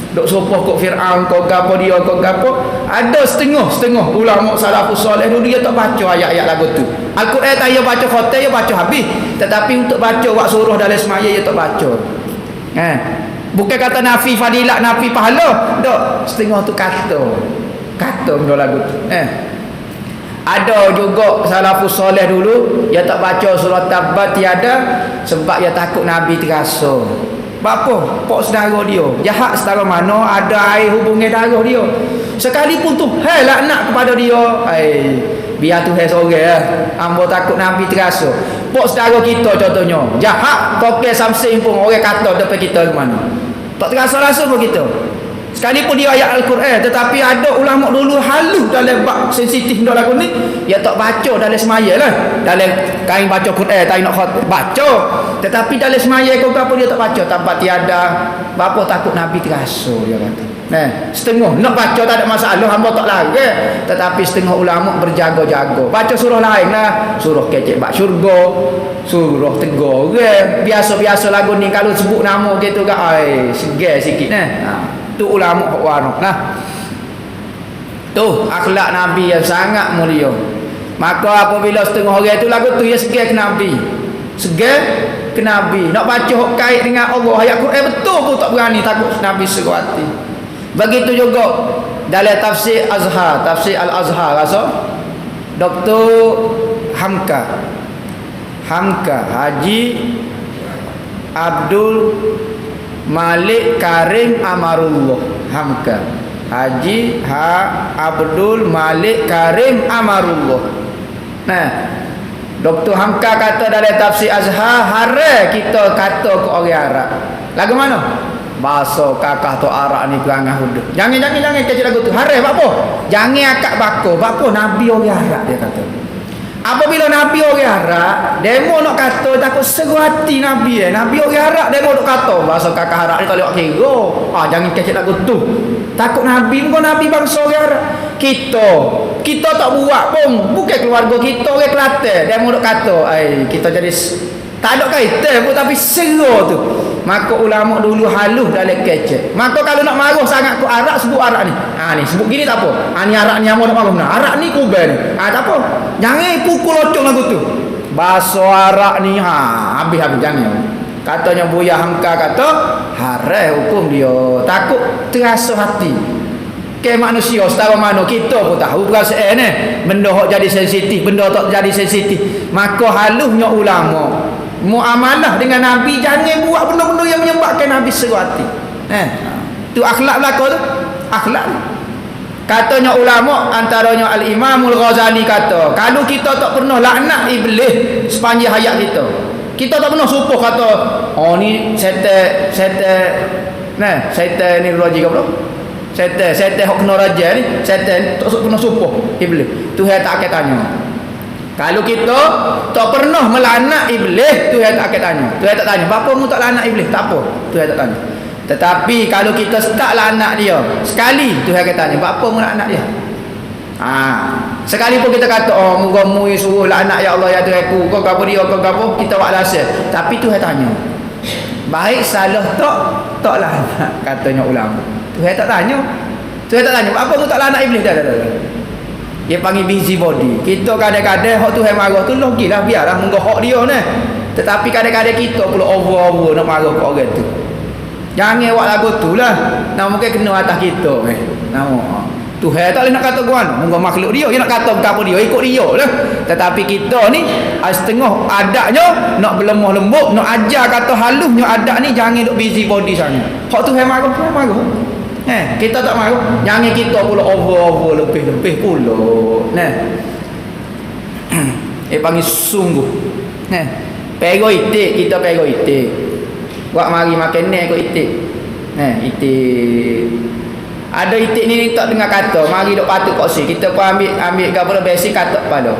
Speaker 1: Duk supoh kat Fir'aun kau gapo dia kau gapo. Ada setengah ulama salafus soleh dulu dia tak baca ayat-ayat lagu tu. Al-Quran tak dia baca khatam, dia baca habis. Tetapi untuk baca wak suruh dalam semaya dia tak baca. Bukan kata nafi fadilat, nafi pahala. Tak, setengah tu kata benda lagu tu. Ada juga salafus soleh dulu dia tak baca surah Tabbat tiada sebab dia takut Nabi terasa. Apa? Pok saudara dia jahat setara mana, ada air hubungan darah dia. Sekalipun tu laknat kepada dia, biar Tuhan seorang hamba takut Nabi terasa. Pok saudara kita contohnya jahat, kokek samsing pun orang kata depan kita ke mana. Tak terasa langsung pun kita. Sekalipun dia ayat Al-Quran, tetapi ada ulama dulu halus dalam bab sensitif dak lagu ni, dia tak baca dalam semaya lah. Dalam kain baca Quran tak nak baca, tetapi dalam semaya kau apa dia tak baca, tanpa tiada bapa takut Nabi terasa dia kata. Setengah nak baca tak ada masalah, hamba tak lagi, tetapi setengah ulama berjaga-jaga baca surah lain lah, surah kecek bab syurga, surah tegur ke, biasa-biasa lagu ni kalau sebut nama gitu ke ai segar sikit tu ulama hak warak lah. Tu akhlak Nabi yang sangat mulia. Maka apabila setengah orang tu lagu tu ya segar ke Nabi, segar ke Nabi, nak baca hak kait dengan Allah ayat Quran betul pun tak berani, takut Nabi seru hati. Begitu juga dalam tafsir Azhar, tafsir Al-Azhar rasa Dr. Hamka Haji Abdul Malik Karim Amarullah. Hamka Haji Abdul Malik Karim Amarullah. Dr. Hamka kata dalam tafsir Azhar, haram kita kata ke orang Arab. Lagu mana? Bahasa kakak tu Arab ni perangai huduh. Jangan kecil lagu tu. Haram apa? Jangan akak bako Nabi orang Arab dia kata. Apabila Nabi orang Arab, demo nak kata takut seru hati Nabi Nabi orang Arab demo nak kata bahasa kakak Arab ni tak boleh kira. Jangan kecil lagu tu. Takut Nabi pun Nabi bangsa orang Arab. Kita tak buat pun, bukan keluarga kita orang Kelantan demo nak kata kita jadi tak ada kaitan pun, tapi seru tu. Maka ulama dulu halus dalam kecek. Maka kalau nak marah sangat ke Arab, sebut Arab ni. Ni sebut gini tak apa. Ni Arab ni yang nak marah benar. Arab ni kuban ni. Tak apa. Jangan pukul locong lagu tu. Bahasa Arab ni habis-habis jangan. Katanya Buya Hamka kata, haram hukum dia. Takut terasa hati. Ke manusia setara mana kita pun tahu perasaan ni. Benda hok jadi sensitif, benda tak jadi sensitif. Maka halusnya ulama muamalah dengan Nabi, jangan buat benda-benda yang menyebabkan Nabi seru hati. Tu akhlak belaka tu. Akhlak. Katanya ulama antaranya Al-Imamul Ghazali kata, kalau kita tak pernah laknat iblis sepanjang hayat kita tak pernah supuh kata ni setan ni raja ke apa? Setan hok kena raja ni, setan tak pernah supuh iblis. Tuhan tak akan tanya. Kalau kita tak pernah melaknat iblis, Tuhan tak akan tanya. Tuhan tak tanya, "Bapa mu tak laknat iblis?" Tak apa, Tuhan tak tanya. Tetapi kalau kita tak laknat dia sekali, Tuhan akan tanya, "Bapa mu laknat dia?" Sekalipun kita kata, moga mu suruh laknat ya Allah ya Tuhanku, kau gapo dia, kau gapo, kita buat rasa. Tapi Tuhan tanya. Baik salah tak laknat, katanya ulama. Tuhan tak tanya. Tuhan tak tanya, "Bapa mu tak laknat iblis?" Dah. Dia panggil busy body. Kita kadang-kadang hak Tuhan marah tu logilah, biarlah munggo hak dia ni. Tetapi kadang-kadang kita pula over nak marah ke orang tu. Jangan buat lagu tu lah. Mungkin kena atas kita Tuhan tak boleh nak kata guan. Munggo makhluk dia nak kata apa dia, ikut dia lah. Tetapi kita ni setengah adaknya nak berlemah lembut, nak ajar kata halusnya adak ni, jangan duk busy body sana. Hak Tuhan marah, Tuhan marah. Kita tak marah. Jangan kita pula over lebih pula. Panggil sungguh. Pego itik, kita pego itik. Buat mari makan ni kau itik. Itik. Ada itik ni tak dengar kata, mari dok patut kok si. Kita pun ambil gapo basic kata pada.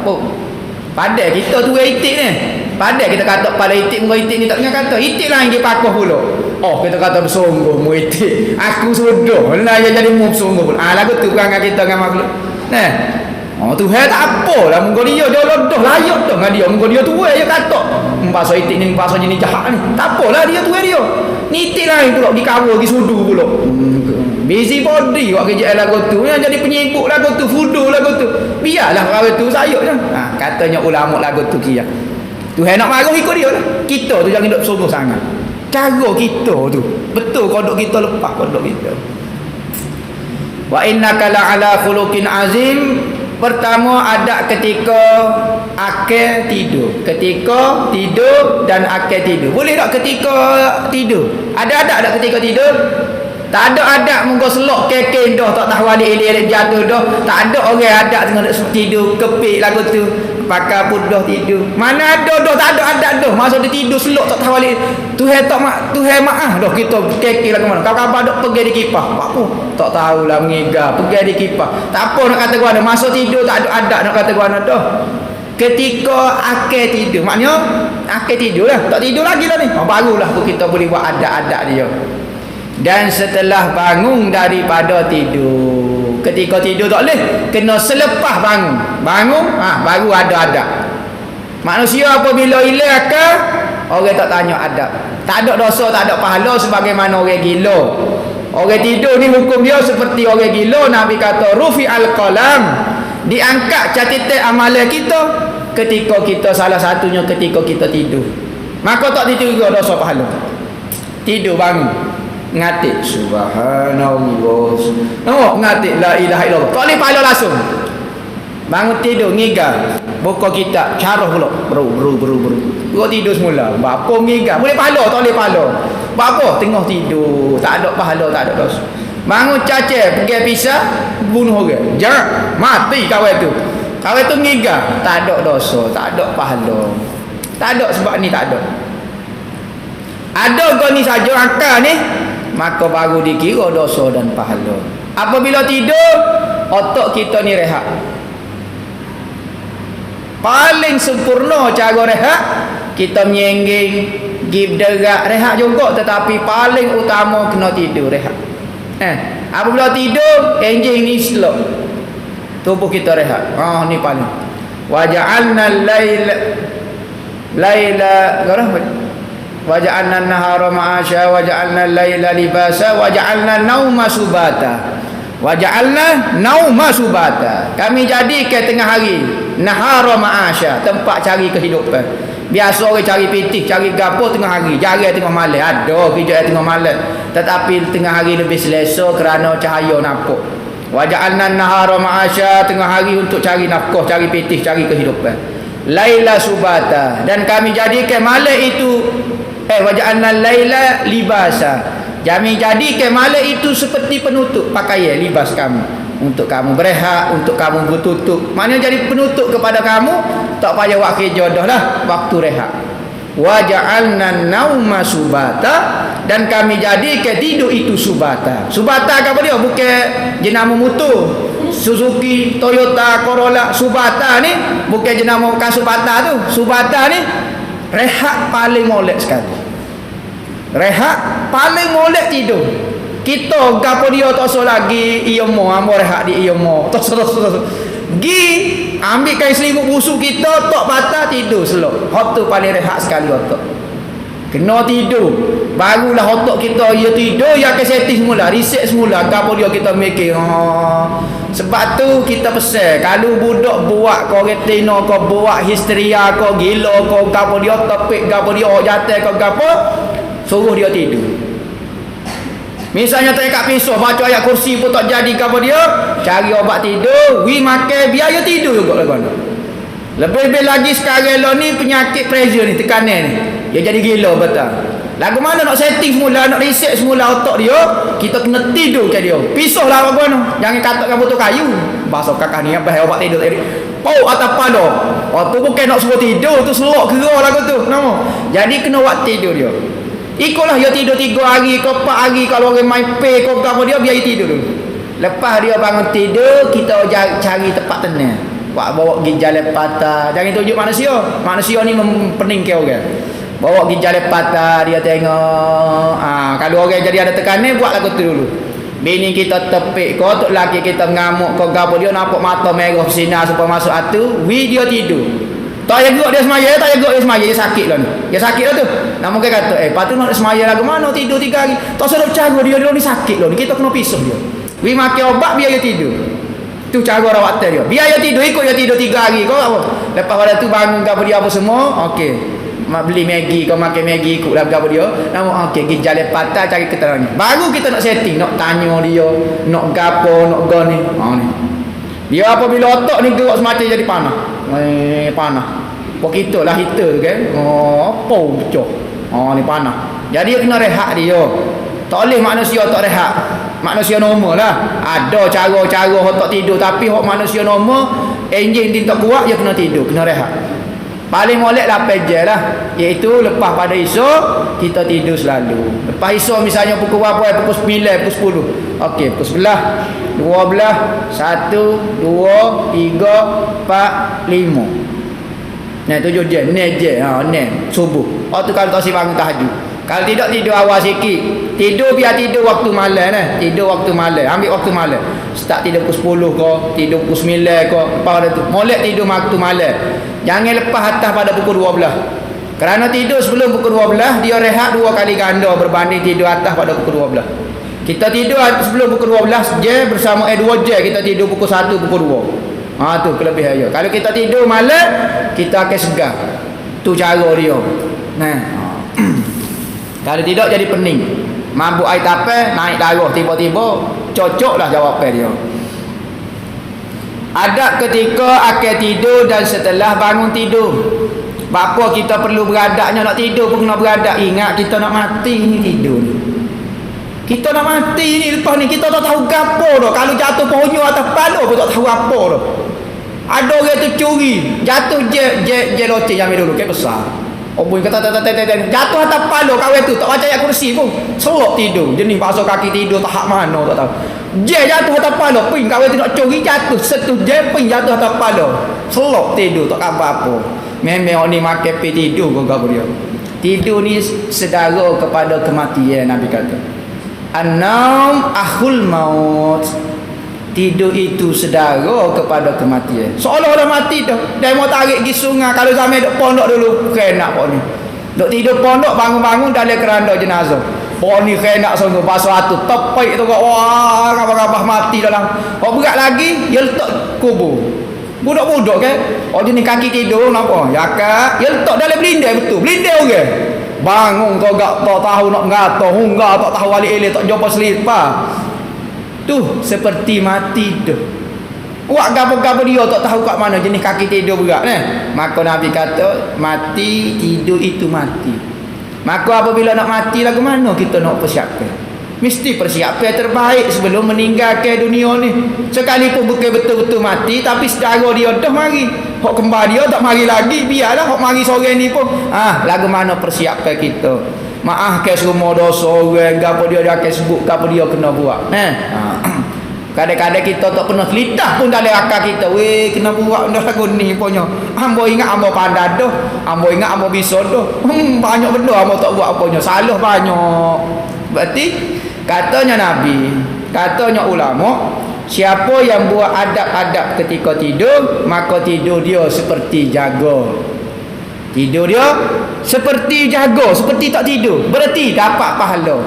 Speaker 1: Padai kita tu itik ni. Padai kita kata pada itik, muka itik ni tak dengar kata. Itik lah yang dia pakuh pula. Kita kata bersungguh mu itik. Aku sudah lah dia jadi mu bersungguh pula. Lagu tu perangai kita dengan makhluk. Tuhan tak apalah, muka dia lodoh layak dah dengan dia. Muka dia tu dia kata. Bahasa itik ni bahasa jenis jahat ni. Tak apalah dia tu dia. Ni itik lain pula dikawal di sudu pula. Busy body buat kerja lagu tu, yang jadi penyibuk lagu tu, fudu lagu tu. Biarlah lagu tu sayuk je. Katanya ulama lagu tu kia. Tuhan nak marah ikut dia lah. Kita tu jangan duk sungguh sangat. Cara kita tu betul kodok kita lepas kodok kita. Wa innaka la'ala khuluqin azim. Pertama ada ketika akal tidur. Ketika tidur dan akal tidur. Boleh tak ketika tidur? Ada tak ketika tidur? Tak ada muka selok keken dah, tak tahu alik jatuh dah. Tak ada orang ada tengah tidur kepik lagu tu. pakai pudah tidur. Mana ada dah, tak ada adat dah. Masa dia tidur selok tak tahu balik. Tuhan maaf dah kita kekek lah ke mana. Kau-kau dok pergi di kipas. Apa? Tak tahulah mengiga, pergi di kipas. Tak apa nak kata gua ada. Masa tidur tak ada adat nak kata gua ada dah. Ketika akal tidur, maknanya akal tidur lah. Tak tidur lagi lah ni. Barulah kita boleh buat adat-adat dia. Dan setelah bangun daripada tidur, ketika tidur tak boleh, kena selepas bangun baru ada adab. Manusia apabila hilang akal, orang tak tanya adab, tak ada dosa, tak ada pahala sebagaimana orang gila. Orang tidur ni hukum dia seperti orang gila. Nabi kata rufi al-qalam, diangkat catatan amalan kita ketika kita salah satunya ketika kita tidur. Maka tak diterima dosa pahala. Tidur bangun ngatik subhanallah, ngatik la ilaha illallah, tak boleh pahala langsung. Bangun tidur ngigar, buka kitab syarah pula beru gua tidur semula. Apa ngigar boleh pahala, tak boleh pahala. Apa tengah tidur tak ada pahala, tak ada dosa. Bangun caca pergi pisah bunuh orang, jangan mati kawan tu ngigar, tak ada dosa, tak ada pahala, tak ada. Sebab ni tak ada kau ni saja akal ni, maka baru dikira dosa dan pahala. Apabila tidur, otak kita ni rehat. Paling sempurna cara rehat, kita menyengging, give derak, rehat juga. Tetapi paling utama kena tidur, rehat. Apabila tidur, enjing ni slow, tubuh kita rehat. Ni paling. Waja'alna laila waja'alna an-nahara ma'asha waja'alna al-laila libasa waja'alna nauma subata. Waja'alna nauma subata, kami jadikan tengah hari nahara ma'asha, tempat cari kehidupan. Biasa orang cari pitih, cari gapo tengah hari, jarang tengah malam. Ada kerja tengah malam, tetapi tengah hari lebih selesa kerana cahaya nampak. Waja'alna an-nahara ma'asha, tengah hari untuk cari nafkah, cari pitih, cari kehidupan. Laila subata, dan kami jadikan malam itu waja'alna laila libasa, kami jadikan malam itu seperti penutup pakaian, libas kamu, untuk kamu berehat, untuk kamu bertutup. Maknanya jadi penutup kepada kamu, tak payah buat kerja dah lah, waktu rehat. Waja'alna nauma subata, dan kami jadikan tidur itu subata. Subata apa dia? Bukan jenama motor Suzuki, Toyota, Corolla. Subata ni bukan jenama bukan subata tu. Subata ni rehat paling molek sekali. Rehat paling molek tidur. Kita gapo dia tak so lagi iomo, ambo rehat di iomo. Tak so. Gi ambil kain selimut busuk kita, tak patah tidur selok. Hot tu paling rehat sekali otak. Kena tidur. Barulah otak kita dia tidur, dia akan setting semula, reset semula. Gapo dia kita mikir. Sebab tu kita pesan, kalau budak buat kau retina, kau buat histeria, kau gila, kau gapo dia topik, gapo dia jatuh, kau gapo, suruh dia tidur. Misalnya tak kat pisau, baca ayat kursi pun tak jadi, gapo dia, cari obat tidur, makan, biar dia tidur juga lah. Lebih-lebih lagi sekarang lah ni penyakit pressure ni, tekanan ni, dia jadi gila betul. Lagu mana nak setting semula, nak reset semula otak dia, kita kena tidur ke dia. Pisau lah apa ni. Jangan katakan botol kayu. Bahasa kakak ni apa obat tidur tadi. Pau atas pala. Tu bukan nak suruh tidur, tu selok kera lagu tu. Nama. Jadi kena buat tidur dia. Ikutlah dia tidur 3 hari ke 4 hari, kalau orang main pay ke apa dia, biar dia tidur dulu. Lepas dia bangun tidur, kita cari tempat tenang. Bawa pergi jalan patah. Jangan tunjuk manusia. Manusia ni mempening ke orang. Bawa pergi jalan patah, dia tengok. Kalau orang jadi ada tekanan, buat lagu tu dulu. Bini kita tepik kau, tok laki kita ngamuk kau, gapo dia nampak mata merah sinar supaya masuk hatu, dia tidur. Tak payah gerak dia semaya, tak payah gerak dia semaya, dia sakit lah ni. Dia sakit lah tu. Namun dia kata, patut nak semaya lagu mana, tidur 3 hari. Tak sedap cara dia ni sakit lah ni. Kita kena pisah dia. Makan obat, biar dia tidur. Tu cara rawatan dia. Biar dia tidur, ikut dia tidur 3 hari. Kau apa? Lepas pada tu bangun gapo dia apa semua, okey. Beli Maggi, kau makan Maggi, ikut lagu apa dia. Nama okey, pergi jalan patah cari keterangan. Baru kita nak setting, nak tanya dia, nak gapo, nak go ni. Ni. Dia apabila otak ni gerak semacam jadi panah. Panah. Pok kita lah hitam kan. Apa pecah. Ni panah. Jadi dia kena rehat dia. Tak boleh manusia tak rehat. Manusia normal lah. Ada cara-cara otak tidur, tapi hok manusia normal enjin dia tak kuat, dia kena tidur, kena rehat. Paling molek 8 jam lah, iaitu lepas pada esok kita tidur selalu. Lepas esok misalnya pukul berapa? Pukul 9, pukul 10. Okey, pukul 11, 12, 1, 2, 3, 4, 5. Nah, 7 jam, 6 jam. Ha, 6 subuh. Tu kalau tak si bangun tahajud. Kalau tidak, tidur awal sikit. Tidur biar tidur waktu malam nah. Tidur waktu malam, ambil waktu malam. Start tidur pukul 10 ke, tidur pukul 9 ke, lepas pada tu. Molek tidur waktu malam. Jangan lepas atas pada pukul 12. Kerana tidur sebelum pukul 12, dia rehat 2 kali ganda berbanding tidur atas pada pukul 12. Kita tidur sebelum pukul 12 je bersama 2 jam kita tidur pukul 1, pukul 2. Tu kelebihan dia. Kalau kita tidur malam, kita akan segar. Tu cara dia. Nah. Kalau tidak jadi pening. Mabuk air tapis, naik darah tiba-tiba, cocoklah jawapan dia. Adab ketika akan tidur dan setelah bangun tidur. Bapa kita perlu beradabnya, nak tidur pun kena beradab. Ingat kita nak mati ni tidur ni. Kita nak mati ni lepas ni kita tak tahu gapo dah. Kalau jatuh pohon atas kepala pun tak tahu apa dah. Ada orang tu curi, jatuh je loteng yang dulu ke besar. Oboi kata jatuh atas kepala kawan tu, tak baca ayat kursi pun. Serok tidur. Jenis basuh kaki tidur tak hak mana tak tahu. Je jatuh atas kepala, ping kawan tu nak curi jatuh setu je ping jatuh atas kepala. Serok tidur tak apa-apa. Memang ni makan pi tidur kau gapo dia. Tidur ni sedara kepada kematian Nabi kata. An-naum akhul maut. Tidur itu sedara kepada kematian. Seolah-olah mati dah. Dia mau tarik pergi sungai. Kalau zaman duk pondok dulu, kena pok ni. Duk tidur pondok, bangun-bangun dalam keranda jenazah. Pok ni kena sungguh basuh atu tepik tu kau. Wah, rabah-rabah mati dalam. Kau berat lagi, dia letak kubur. Budak-budak kan. Jenis kaki tidur kenapa? Ya kak, dia letak dalam belindai betul. Belindai orang. Okay? Bangun kau tak tahu nak ngata, hunggah tak tahu alik-alik, tak jumpa selipar. Tu seperti mati tu. Buat gapo-gapo dia tak tahu kat mana jenis kaki tidur berat Maka Nabi kata mati, tidur itu mati. Maka apabila nak mati lagu mana kita nak persiapkan? Mesti persiapkan terbaik sebelum meninggalkan dunia ni. Sekalipun bukan betul-betul mati, tapi secara dia dah mari. Hok kembar dia tak mari lagi, biarlah hok mari sore ni pun. Lagu mana persiapkan kita? Maafkan semua dosa orang, gapo dia akan sebut, gapo dia kena buat. Kadang-kadang kita tak pernah kelitah pun dalam akal kita. Weh, kena buat benda lagu ni punya. Ambo ingat ambo pandai dah. Ambo ingat ambo bisa dah. Banyak benda ambo tak buat apanya. Salah banyak. Berarti katanya Nabi, katanya ulama, siapa yang buat adab-adab ketika tidur, maka tidur dia seperti jaga. Tidur dia seperti jaga, seperti tak tidur. Berarti dapat pahala.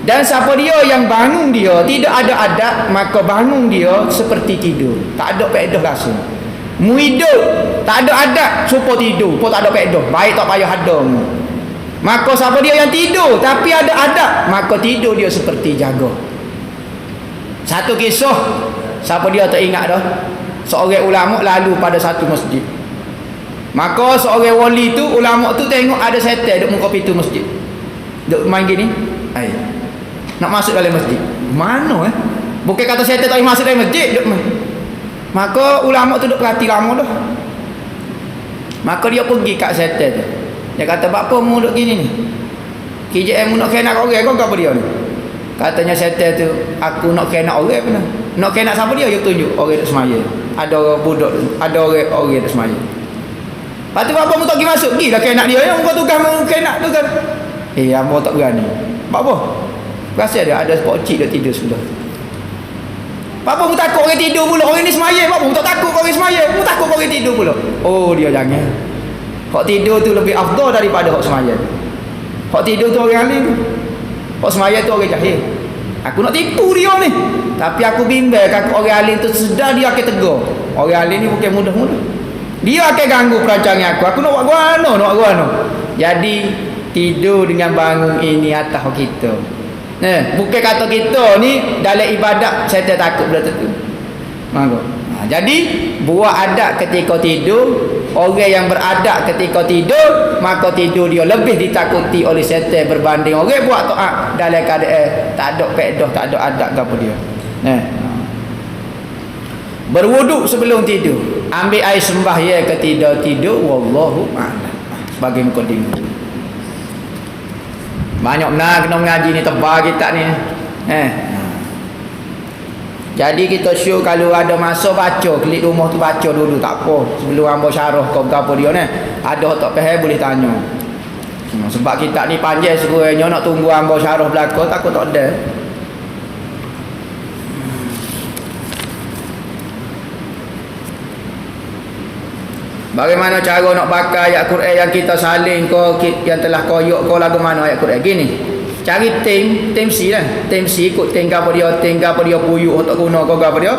Speaker 1: Dan siapa dia yang bangun dia tidak ada adab, maka bangun dia seperti tidur. Tak ada faedah langsung. Mu hidup tak ada adab, supaya tidur pun tak ada faedah. Baik tak payah ada. Maka siapa dia yang tidur tapi ada adab, maka tidur dia seperti jaga. Satu kisah, siapa dia tak ingat dah. Seorang ulama lalu pada satu masjid. Maka seorang wali tu, ulama tu tengok ada setan duk muka pintu masjid. Duk main gini. Nak masuk dalam masjid. Mana Bukan kata setan tak boleh masuk dalam masjid, duk main. Maka ulama tu duk perhati lama dah. Maka dia pergi kat setan tu. Dia kata, "Apa mu duk gini ni? KJM mu nak kena orang kau apa dia ni?" Katanya setan tu, "Aku nak kena orang pun. Nak kena siapa dia? Dia tunjuk orang duk semaya. Ada orang budak, ada orang duk semaya." Lepas tu apa mu tak pergi masuk? Pergilah kena dia. Yang kau tukar mu kena tu kan. Abang tak berani. Apa? Rasa dia ada spot cik dia tidur sudah. Apa mu takut orang tidur pula? Orang ni semaya. Apa mu tak takut orang semaya? Mu takut orang tidur pula. Oh, dia jangan. Hak tidur tu lebih afdal daripada hak semaya. Hak tidur tu orang alim. Hak semaya tu orang jahil. Aku nak tipu dia ni. Tapi aku bimbang kalau orang alim tu sedar dia akan tegur. Orang alim ni bukan mudah-mudah. Dia akan ganggu perancangan aku. Aku nak buat guano. Jadi tidur dengan bangun ini atas kita. Bukan kata kita ni dalam ibadat saya takut benda tu. Jadi buat adab ketika tidur. Orang yang beradab ketika tidur, maka tidur dia lebih ditakuti oleh setan berbanding orang buat taat dalam keadaan tak ada faedah, tak ada adab apa dia. Berwuduk sebelum tidur. ambil air sembahyang ke tidur wallahu a'lam. Sebagai mukadimah. Banyak benar kena mengaji ni tebal kita ni. Jadi kita syur kalau ada masa baca, klik rumah tu baca dulu, tak apa. Sebelum hamba syarah kau apa dia ni. Ada tak faham boleh tanya. Sebab kita ni panjang sekurangnya nak tunggu hamba syarah belaka takut tak ada. Bagaimana cara nak pakai ayat Quran yang kita salin kau yang telah koyok kau lagu mana ayat Quran gini. Cari tim C lah. Tim C ikut tim apa dia puyuh tak guna kau apa dia.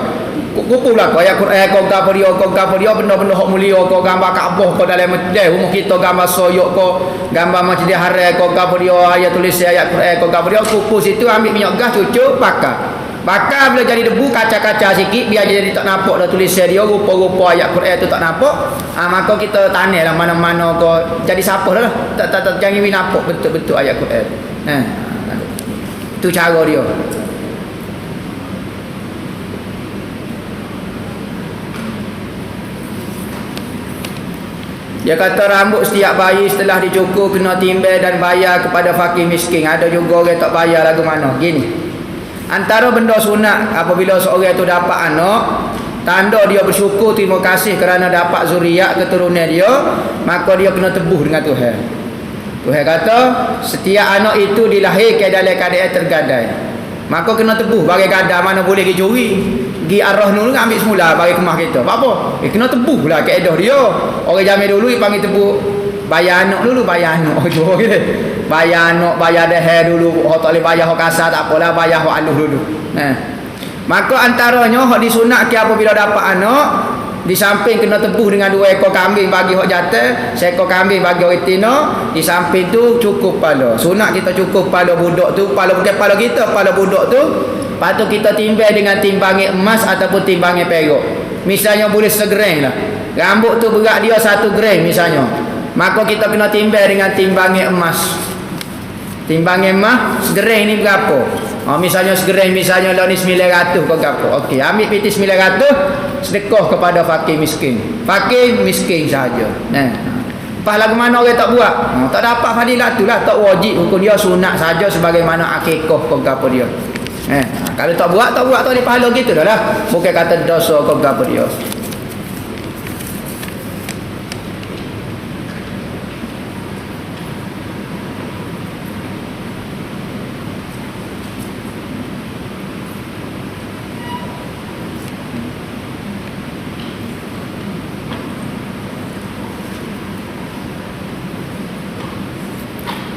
Speaker 1: Kumpullah kau ayat Quran kau apa dia benda-benda hak mulia kau gambar Kaabah kau dalam masjid rumah kita gambar soyok kau gambar Masjidil Haram kau apa dia ayat tulis ayat Quran kau apa dia kumpul situ ambil minyak gas cucuk bakar bila jadi debu kaca-kaca sikit biar jadi tak nampak dah tulisan dia rupa-rupa ayat Quran tu tak nampak maka kita tanah lah mana-mana kau jadi siapa dah tak jangan nampak betul-betul ayat Quran itu cara dia. Dia kata rambut setiap bayi setelah dicukur kena timbal dan bayar kepada fakir miskin. Ada juga orang tak bayar lagu mana. Gini. Antara benda sunat apabila seorang itu dapat anak, tanda dia bersyukur terima kasih kerana dapat zuriat keturunan dia, maka dia kena tebuh dengan Tuhan. Tuhan kata, setiap anak itu dilahirkan dalam keadaan tergadai. Maka kena tebuh bagi gadai mana boleh pergi curi. Pergi arah dulu ambil semula bagi kemah kita. Apa? Kena tebuh lah kaedah dia. Orang zaman dulu dia panggil tebuh bayar anak dulu, bayar anak. Bayar anak, bayar dahar dulu. Orang tak boleh bayar orang kasar tak apalah, bayar orang halus dulu. Maka antaranya hak disunatkan apabila dapat anak, di samping kena tebuh dengan 2 ekor kambing bagi hak jatah, 1 ekor kambing bagi orang tina, di samping tu cukup pala. Sunat kita cukup pala budak tu, pala bukan pala kita, pala budak tu. Patut kita timbang dengan timbangan emas ataupun timbangan perak. Misalnya boleh segereng lah. Rambut tu berat dia 1 gram misalnya. Maka kita kena timbang dengan timbangan emas. Timbangan emas segereng ni berapa? Misalnya segereng misalnya lah ni 900 ke berapa? Okey, ambil piti 900 sedekah kepada fakir miskin. Fakir miskin saja. Pas lagu mana orang tak buat? Tak dapat fadilat tu lah, tak wajib hukum dia, sunat saja sebagaimana akikah ke berapa dia. Kalau tak buat tak boleh pahala gitu dah lah. Bukan kata dosa ke berapa dia.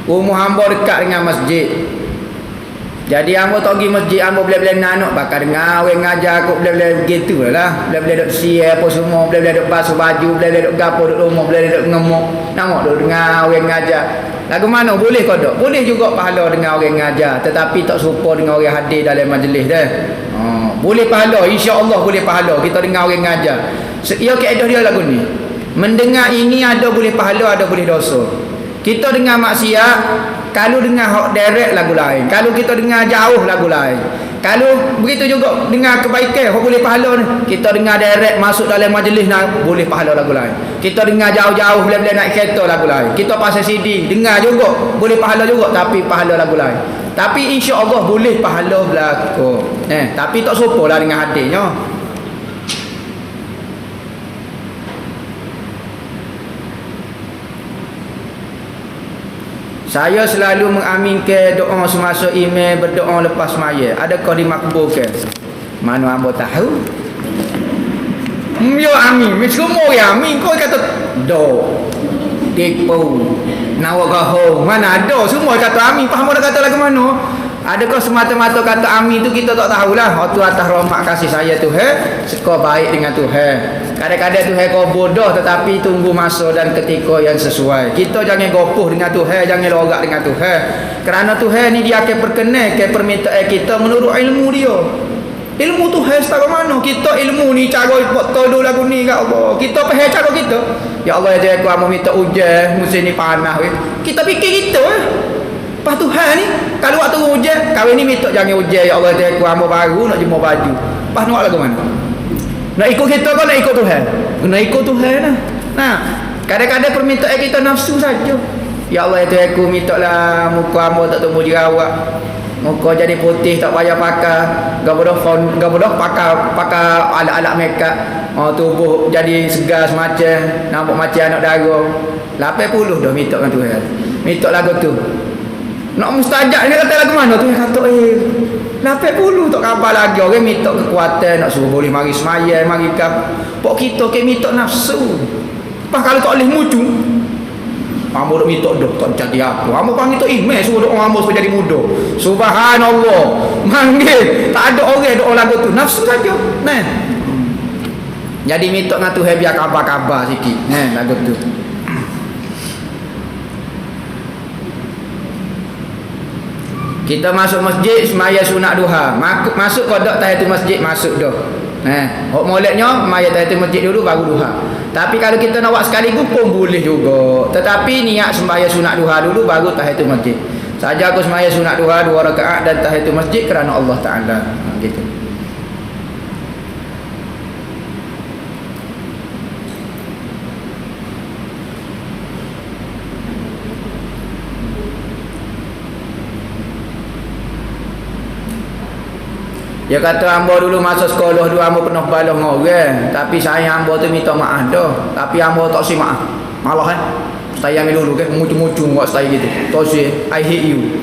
Speaker 1: Rumah hamba dekat dengan masjid. Jadi hamba tak pergi masjid, hamba boleh-boleh nak bakal dengar orang ngajar aku boleh-boleh begitu lah. Boleh-boleh duk siap apa semua, boleh-boleh duk basuh baju, boleh-boleh duk gapo duk rumah, boleh-boleh duk ngemuk. Nama duk dengar orang ngajar. Lagu mana boleh ke tak? Boleh juga pahala dengar orang ngajar, tetapi tak serupa dengan orang hadir dalam majlis dah. Boleh pahala, insya-Allah boleh pahala kita dengar orang ngajar. Ia kaedah dia lagu ni. Mendengar ini ada boleh pahala, ada boleh dosa. Kita dengar maksiat, kalau dengar hak direct lagu lain. Kalau kita dengar jauh lagu lain. Kalau begitu juga dengar kebaikan, hak boleh pahala ni. Kita dengar direct masuk dalam majlis nak boleh pahala lagu lain. Kita dengar jauh-jauh boleh naik kereta lagu lain. Kita pasal CD, dengar juga boleh pahala juga tapi pahala lagu lain. Tapi insya-Allah boleh pahala belaka. Tapi tak serupalah dengan hadirnya. Saya selalu mengaminkan doa semasa imam berdoa lepas sembahyang. Adakah dimakbulkan? Mana hamba tahu? Ya amin. Semua ya amin. Kau kata do. Tipu. Nawagaho. Mana ada semua kata amin. Faham dah kata lagu mana? Adakah semata-mata kata amin tu kita tak tahulah. Waktu atas rahmat kasih saya Tuhan, suka baik dengan Tuhan. Kadang-kadang Tuhan kau bodoh tetapi tunggu masa dan ketika yang sesuai. Kita jangan gopoh dengan Tuhan, jangan lorak dengan Tuhan. Kerana Tuhan ni dia akan perkenalkan permintaan kita menurut ilmu dia. Ilmu Tuhan setara mana? Kita ilmu ni cara buat tolong lagu ni kat Allah. Kita faham cara kita. Ya Allah ya aku minta hujan, musim ni panas. Kita fikir kita Lepas Tuhan ni kalau waktu hujan, kahwin ni minta jangan hujan ya Allah, aku hamba baru nak jemur baju. Lepas nak lagu mana? Nak ikut kita kau nak ikut Tuhan? Kena ikut Tuhan lah. Nah, kadang-kadang permintaan kita nafsu saja. Ya Allah, itu aku minta lah muka hamba tak tumbuh jerawat, muka jadi putih tak payah pakai gabodoh pakai alat-alat makeup, tubuh jadi segar semacam nampak macam anak dara. 80 dah minta dengan Tuhan, minta lagu tu nak mustajab ni, kata lagu mana tu, kata 80 tak kabar lagi. Orang minta kekuatan nak suruh boleh mari semaya mari kap, pok kita ke minta nafsu. Pas kalau tak boleh mucu hamba duk minta dah tak jadi apa. Hamba panggil tu email suruh doa hamba supaya jadi muda. Subhanallah. Manggil tak ada orang doa lagu tu. Nafsu saja. Nah. Jadi minta dengan Tuhan biar kabar-kabar sikit. Nah lagu tu. Kita masuk masjid semaya sunat duha. Masuk kodok tahiyatul masjid masuk dah. Hok moleknya maya tahiyatul masjid dulu baru duha. Tapi kalau kita nak buat sekaligus pun boleh juga. Tetapi niat sembahyang sunat duha dulu baru tahiyatul masjid. Saja aku sembahyang sunat duha 2 rakaat dan tahiyatul masjid kerana Allah Taala. Gitu. Dia kata hamba dulu masa sekolah dulu hamba pernah balah dengan orang, tapi saya hamba tu minta maaf dah, tapi hamba tak si maaf. Malah saya ambil dulu kan mucu-mucu buat saya gitu. Tak si I hate you.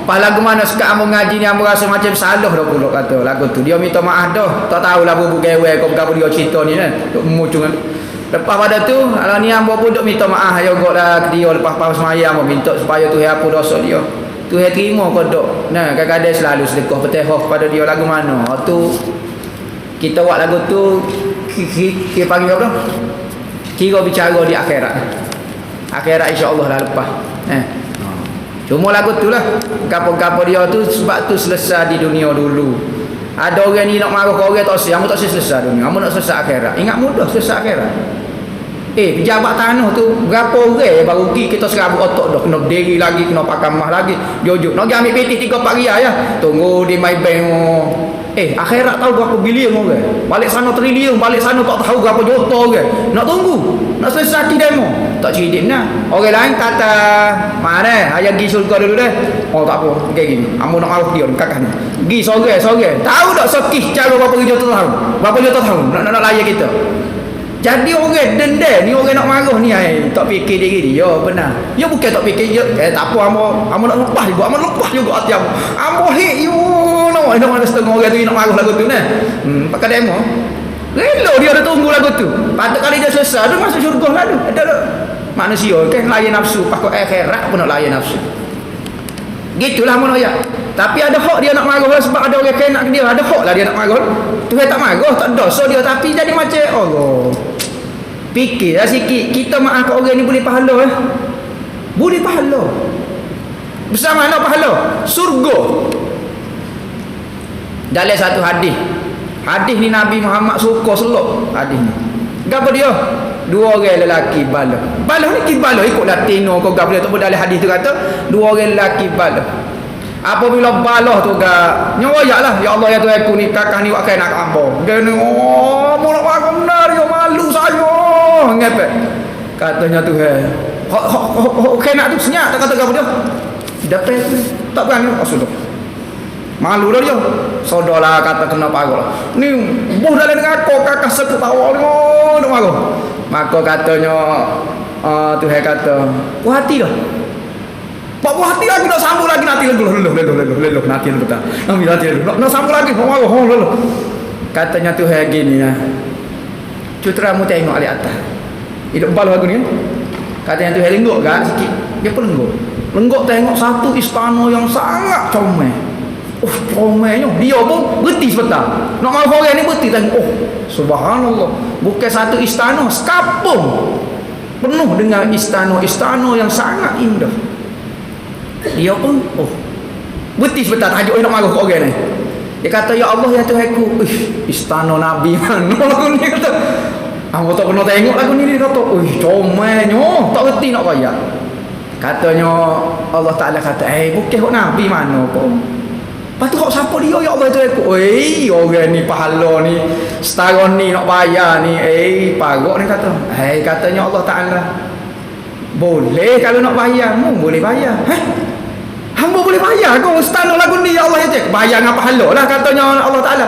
Speaker 1: Pas lagu mana sekat hamba ngaji ni hamba rasa macam salah dah pula kata lagu tu. Dia minta maaf dah. Tak tahulah bubu gewe kau berapa dia cerita ni kan. Duk mucu kan. Lepas pada tu kalau ni hamba pun duk minta maaf jogaklah dia lepas sembahyang hamba minta supaya Tuhan hapus dosa dia. Tuhan terima kodok. Nah, kadang-kadang selalu sedekah petihah pada dia lagu mana. Tu kita buat lagu tu kita panggil apa? Kira bicara di akhirat. Akhirat insya-Allah dah lepas. Cuma lagu tu lah. Gapo-gapo dia tu sebab tu selesai di dunia dulu. Ada orang ni nak marah ke orang tak siap, kamu tak selesai dunia. Kamu nak selesai akhirat. Ingat mudah selesai akhirat. Pejabat tanah tu berapa orang baru pergi kita serabut otak dah, kena berdiri lagi, kena pakai mah lagi, jujur nak pergi ambil PT 3-4 riyal ya, tunggu di my bank. Akhirat tahu berapa bilion orang, balik sana trilion, balik sana tak tahu berapa juta orang, nak tunggu nak selesai demo tak cerdik nah. Orang lain kata mana ayah pergi syurga dulu dah, tak apa kayak gini kamu nak marah dia kakak ni pergi sore tahu tak sokih cara berapa juta tahun nak layan kita. Jadi orang denda ni orang nak marah ni tak fikir diri dia benar. Ya bukan tak fikir dia tak apa hamba nak lepas juga hati hamba hate you no nak mana setengah orang tu nak marah lagu tu nah. Pakai demo. Rela dia ada tunggu lagu tu. Patut kali dia selesai dia masuk syurga lalu. Ada manusia kan layan nafsu pakai akhirat pun nak layan nafsu. Gitulah mana ya. Tapi ada hak dia nak marah sebab ada orang kena ke dia. Ada hak lah dia nak marah. Tuhan tak marah, tak dosa dia tapi jadi macam Allah. Fikirlah sikit, kita maafkan orang ni boleh pahala Boleh pahala. Besar mana pahala? Surga. Dalam satu hadis. Hadis ni Nabi Muhammad suka selok hadis ni. Gapo dia? 2 orang lelaki bala. Bala ni bala ikut Latino kau gapo dia tu dalam hadis tu kata 2 orang lelaki bala. Apabila balah tu gak nyoyak ya Allah ya Tuhan aku ni kakak ni wakai nak hamba. Dia ni mau nak aku benar dia malu saya. Ngepek. Katanya Tuhan. Hok nak tu senyap tak kata gapo dia. Dapat tak berani sudah. Malu dah dia. Saudarlah kata kena parah. Ni buh dalam dengan aku kakak sekut tawa ni nak marah. Maka katanya Tuhan kata, "Puas hati dah." Pak puas hati aku nak sambung lagi nanti leluh nanti betul. Ambil nanti nak sambung lagi leluh. Katanya Tuhan gini ya. Cuteramu tengok alik atas. Hidup balu aku ni. Katanya Tuhan lenggok gak sikit. Dia pun lenggok. Lenggok tengok satu istana yang sangat comel. Comelnya. Dia pun berhenti sebentar. Nak mahu orang ni berhenti tengok. Subhanallah. Bukan satu istana, sekampung penuh dengan istana-istana yang sangat indah. Dia pun berhenti sebentar tajuk nak marah ke orang ni. Dia kata ya Allah ya Tuhanku, istana Nabi mana lagu ni kata. Hamba tak pernah tengok lagu ni dia kata, comelnya, tak reti nak bayar. Katanya Allah Taala kata, bukan hok Nabi mana pun. Lepas tu kau siapa dia ya Allah tu aku. Orang ni pahala ni setahun ni nak bayar ni. Parok ni kata. Katanya Allah Ta'ala. Boleh kalau nak bayar. Mu boleh bayar. Hamba boleh bayar kau setahun lagu ni ya Allah ya tu. Bayar dengan pahala lah katanya Allah Ta'ala.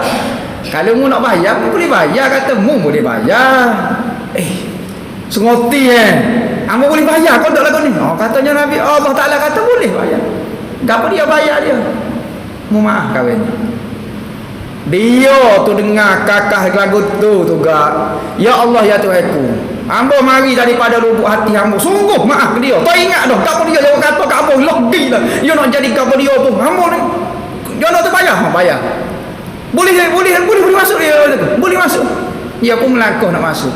Speaker 1: Kalau mu nak bayar, mu boleh bayar. Kata mu boleh bayar. Sengoti hamba boleh bayar kau tak lagu ni. Katanya Nabi Allah Ta'ala kata boleh bayar. Kenapa dia bayar dia? Mu maaf kahwin. Dia tu dengar kakak lagu tu gak. Ya Allah ya Tuhanku. Hamba mari daripada lubuk hati hamba. Sungguh maaf dia. Tak ingat dah. Kenapa dia jangan kata kat hamba lagi lah. Dia nak jadi kenapa dia pun. Hamba ni. Dia nak tu bayar. Bayar. Boleh masuk dia. Boleh masuk. Dia pun melangkah nak masuk.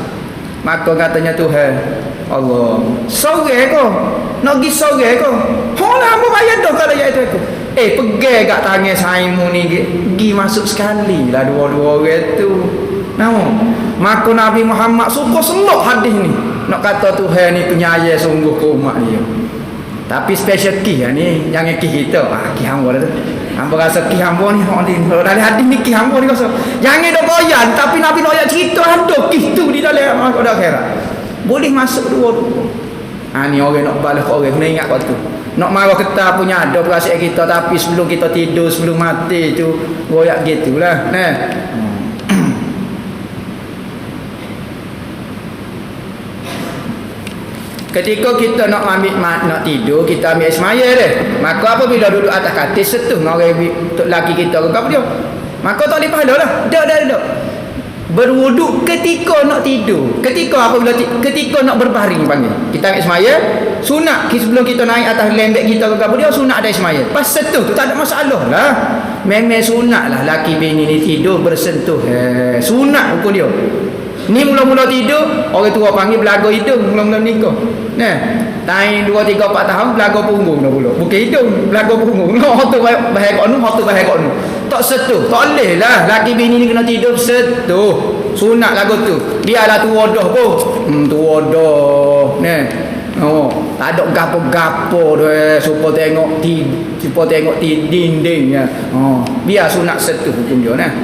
Speaker 1: Maka katanya Tuhan Allah. Sore kau. Nak pergi sore kau. Holah hamba bayar dah kalau ya itu aku. Pergi kat tangan saimu ni pergi masuk sekali lah dua-dua orang tu. Maka Nabi Muhammad suka selok hadis ni. Nak kata Tuhan ni penyayang sungguh ke umat dia. Tapi special key ni jangan key kita. Key hamba tu. Hamba rasa key hamba ni dari hadis ni key hamba ni rasa. Jangan dah goyang tapi Nabi nak cerita ada key tu di dalam akhirat. Boleh masuk dua-dua. Ni orang nak balas orang kena ingat waktu. Nak marah kita punya ada perasaan kita tapi sebelum kita tidur sebelum mati tu goyak gitulah nah. Ketika kita nak ambil nak tidur kita ambil semaya dia. Maka apabila duduk atas katil setuh orang lelaki kita ke apa dia. Maka tak boleh pahala lah. Dak. Berwuduk ketika nak tidur. Ketika nak berbaring panggil. Kita ambil semaya, sunat sebelum kita naik atas lembek kita ke apa dia sunat ada semaya. Pas setuh tu tak ada masalah lah. Memang sunat lah laki bini ni tidur bersentuh. Sunat hukum dia. Ni mula-mula tidur, orang tua panggil belaga hidung mula-mula nikah. Tahun 2 3 4 tahun belaga punggung dah pula. Bukan hidung, belaga punggung. Hak tu bahaya kat nu, hak tu bahaya kat nu. Tak setuh, tak boleh lah laki bini ni kena tidur setuh. Sunat lagu tu. Biarlah tua dah pun. Tua dah. Tak ada gapo-gapo dah supaya tengok dinding ya. Biar sunat setuh hukum dia nah.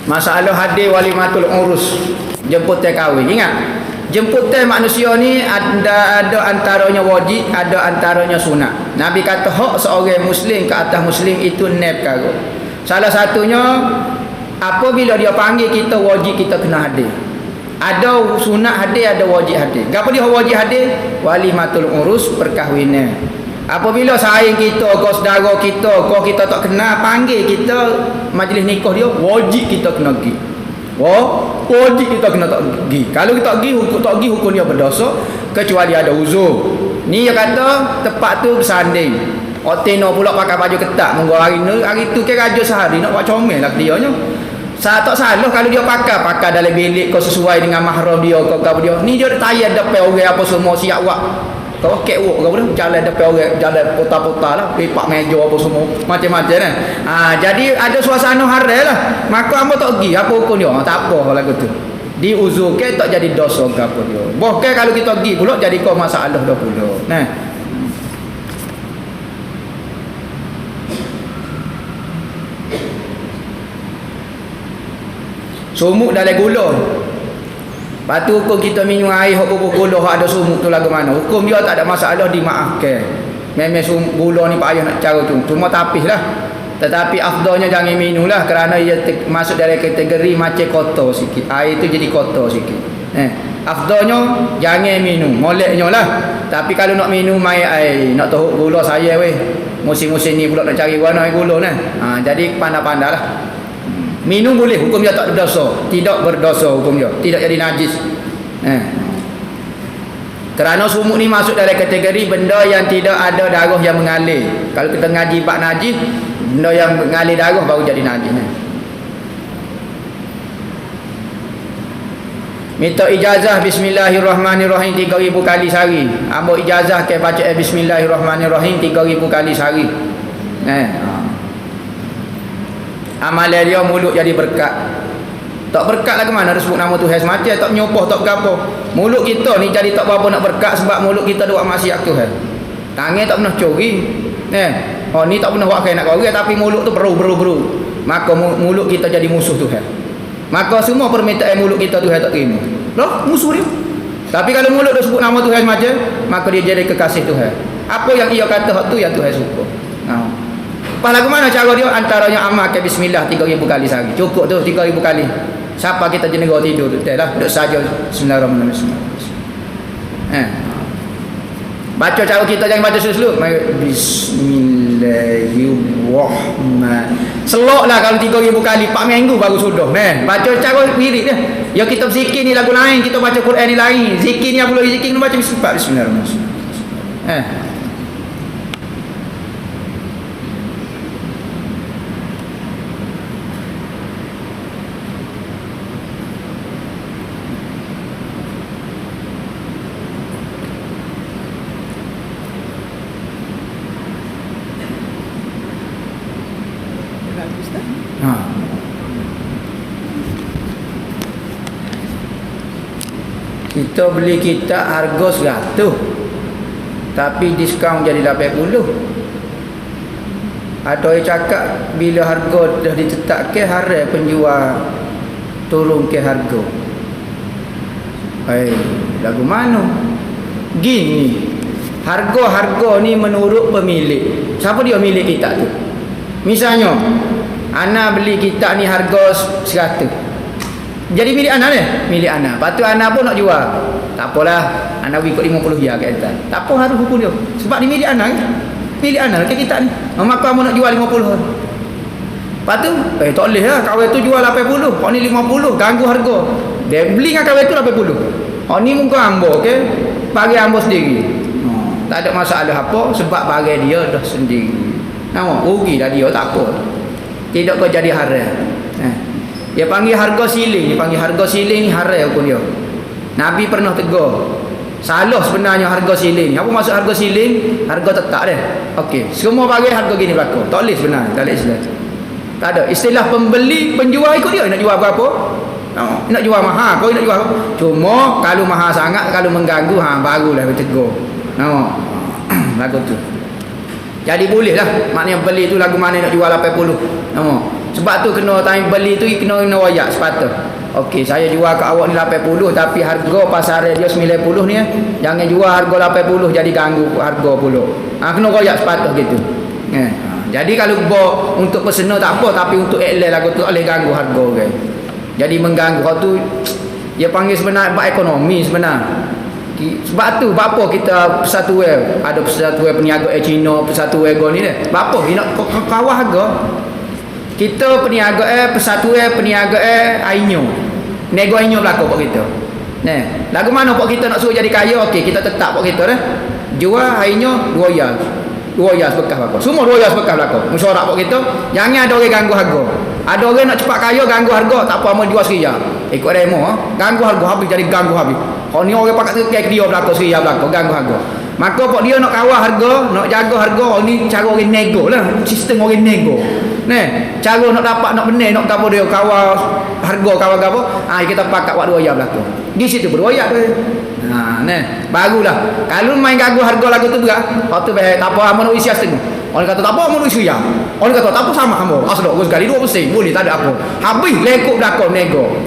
Speaker 1: Masalah hadir walimatul urus, jemputan kahwin. Ingat, jemputan manusia ni ada antaranya wajib, ada antaranya sunat. Nabi kata hak seorang muslim ke atas muslim itu enam perkara. Salah satunya apabila dia panggil kita wajib kita kena hadir. Ada sunat hadir, ada wajib hadir. Gapo dia wajib hadir? Walimatul urus, perkahwinan. Apabila saing kita, kau saudara kita, kau kita tak kenal, panggil kita majlis nikah dia, wajib kita kena pergi. Wajib kita kena tak pergi. Kalau kita pergi hukum dia berdosa kecuali ada uzur. Ni dia kata tempat tu bersanding. Oteno pula pakai baju ketat munggu hari tu ke raja sehari nak buat comel lah dia nya. Tak salah kalau dia pakai dalam bilik kau sesuai dengan mahram dia kau dia. Ni dia tayar depan orang apa semua siap buat. Kau kek work kau dah jalan depan orang jalan pota-pota lah lipat meja apa semua macam-macam kan. Jadi ada suasana haram lah. Maka hamba tak pergi apa hukum dia? Tak apa kalau gitu. Diuzurkan tak jadi dosa ke apa dia. Bahkan kalau kita pergi pula jadi kau masalah dah pula. Nah. Sumuk dalam gula. Lepas tu hukum kita minum air hak bergula hak ada sumuk tu lagu mana. Hukum dia tak ada masalah dimaafkan. Memang sumuk gula ni payah nak cara tu. Cuma tapis lah. Tetapi afdalnya jangan minum lah kerana ia masuk dalam kategori macam kotor sikit. Air tu jadi kotor sikit. Afdalnya jangan minum. Moleknya lah. Tapi kalau nak minum air nak tahu gula saya weh. Musim-musim ni pula nak cari warna air gula nah. Jadi pandai-pandai lah. Minum boleh, hukum dia tak berdosa. Tidak berdosa hukum dia. Tidak jadi najis. Kerana sumuk ni masuk dalam kategori benda yang tidak ada darah yang mengalir. Kalau kita ngaji bab najis, benda yang mengalir darah baru jadi najis. Minta ijazah bismillahirrahmanirrahim 3000 kali sehari. Ambil ijazah ke baca bismillahirrahmanirrahim 3000 kali sehari. Amalan dia mulut jadi berkat. Tak berkat lah ke mana dia sebut nama Tuhan semacam tak menyopoh tak berapa. Mulut kita ni jadi tak berapa nak berkat sebab mulut kita buat maksiat Tuhan. Tangan tak pernah curi. Oh ni tak pernah buat nak korang tapi mulut tu beru. Maka mulut kita jadi musuh Tuhan. Maka semua permintaan mulut kita Tuhan tak terima. Loh, musuh dia. Tapi kalau mulut dia sebut nama Tuhan macam, maka dia jadi kekasih Tuhan. Apa yang ia kata hak tu yang Tuhan suka. Pas lagu mana cara dia? Antaranya amalkan bismillah 3000 kali sehari. Cukup tu 3000 kali. Siapa kita jenera tidur tu? Dah duduk saja bismillahirrahmanirrahim. Baca cara kita jangan baca selesai. Bismillahirrahmanirrahim. Seloklah kalau 3000 kali 4 minggu baru sudah. Baca cara wirid dia. Ya kita zikir ni lagu lain, kita baca Quran ni lain. Zikir ni apa lagi zikir ni baca bismillahirrahmanirrahim. Kita beli kitab harga 100 tapi diskaun jadi 80. Ada yang cakap bila harga dah ditetapkan haram penjual turun ke harga. Lagu mana? Gini, harga-harga ni menurut pemilik. Siapa dia milik kitab tu? Misalnya ana beli kitab ni harga 100. Jadi milik anak ni, milik anak. Lepas tu anak pun nak jual. Tak apalah, anak ikut 50 ya kat atas. Tak apa harus hukum dia. Sebab dia milik anak kan? Milik anak ke kita ni. Maka kamu nak jual 50. Lepas tu, tak boleh lah. Kawan tu jual 80. Kau ni 50, ganggu harga. Dia beli dengan kawan tu 80. Kau ni muka ambo, okey? Bagi ambo sendiri. Tak ada masalah apa sebab bagi dia dah sendiri. Nampak? Rugi dah dia, tak apa. Tidak kau jadi haram. Dia panggil harga siling. Dia panggil harga siling ni haram hukum dia. Nabi pernah tegur. Salah sebenarnya harga siling. Apa maksud harga siling? Harga tetap dia. Okey, semua bagi harga gini berlaku. Tak boleh sebenarnya. Tak boleh Islam. Tak ada. Istilah pembeli, penjual ikut dia. Nak jual berapa? Nak jual mahal. Kau nak jual. Cuma kalau mahal sangat, kalau mengganggu, barulah bertegur. Nampak? Lagu tu. Jadi boleh lah. Maknanya beli tu lagu mana nak jual 80. Nampak? Sebab tu kena time beli tu kena wayak sepatut. Okey, saya jual ke awak ni 80 tapi harga pasaran dia 90 ni. Jangan jual harga 80 jadi ganggu harga pula. Kena wayak sepatut gitu. Jadi kalau untuk personal tak apa tapi untuk iklan lagu tu boleh ganggu harga kan. Jadi mengganggu kau tu dia panggil sebenarnya bab ekonomi sebenarnya. Sebab tu apa kita persatuan ada persatuan peniaga Cina, persatuan ni ni. Apa dia nak kawah harga? Kita peniaga persatuan peniaga ainyo. Nego ainyo berlaku pak kita. Nah, lagu mana pak kita nak suruh jadi kaya? Okey, kita tetap pak kita dah. Jual ainyo 2 riyal. 2 riyal bekas berlaku. Semua 2 riyal bekas berlaku. Mesyuarat pak kita, jangan ada orang ganggu harga. Ada orang nak cepat kaya ganggu harga, tak apa mau jual RM1. Ikut demo, ganggu harga habis jadi ganggu habis. Kalau ni orang pakat terkek dia berlaku RM1 berlaku ganggu harga. Maka pak dia nak kawal harga, nak jaga harga, ni cara orang nego lah, sistem orang nego. Cara nak dapat nak benar nak apa dia kawal harga kawal apa? Kita pakat buat 2 riyal berlaku. Di situ berroyak tu. Barulah. Kalau main ganggu harga lagu tu berat, tu tak apa amun isi setengah. Orang kata tak apa amun isi ya. Orang kata tak apa sama hamba. Asal aku sekali 2 persen boleh tak ada apa. Habis lekuk belakang nego.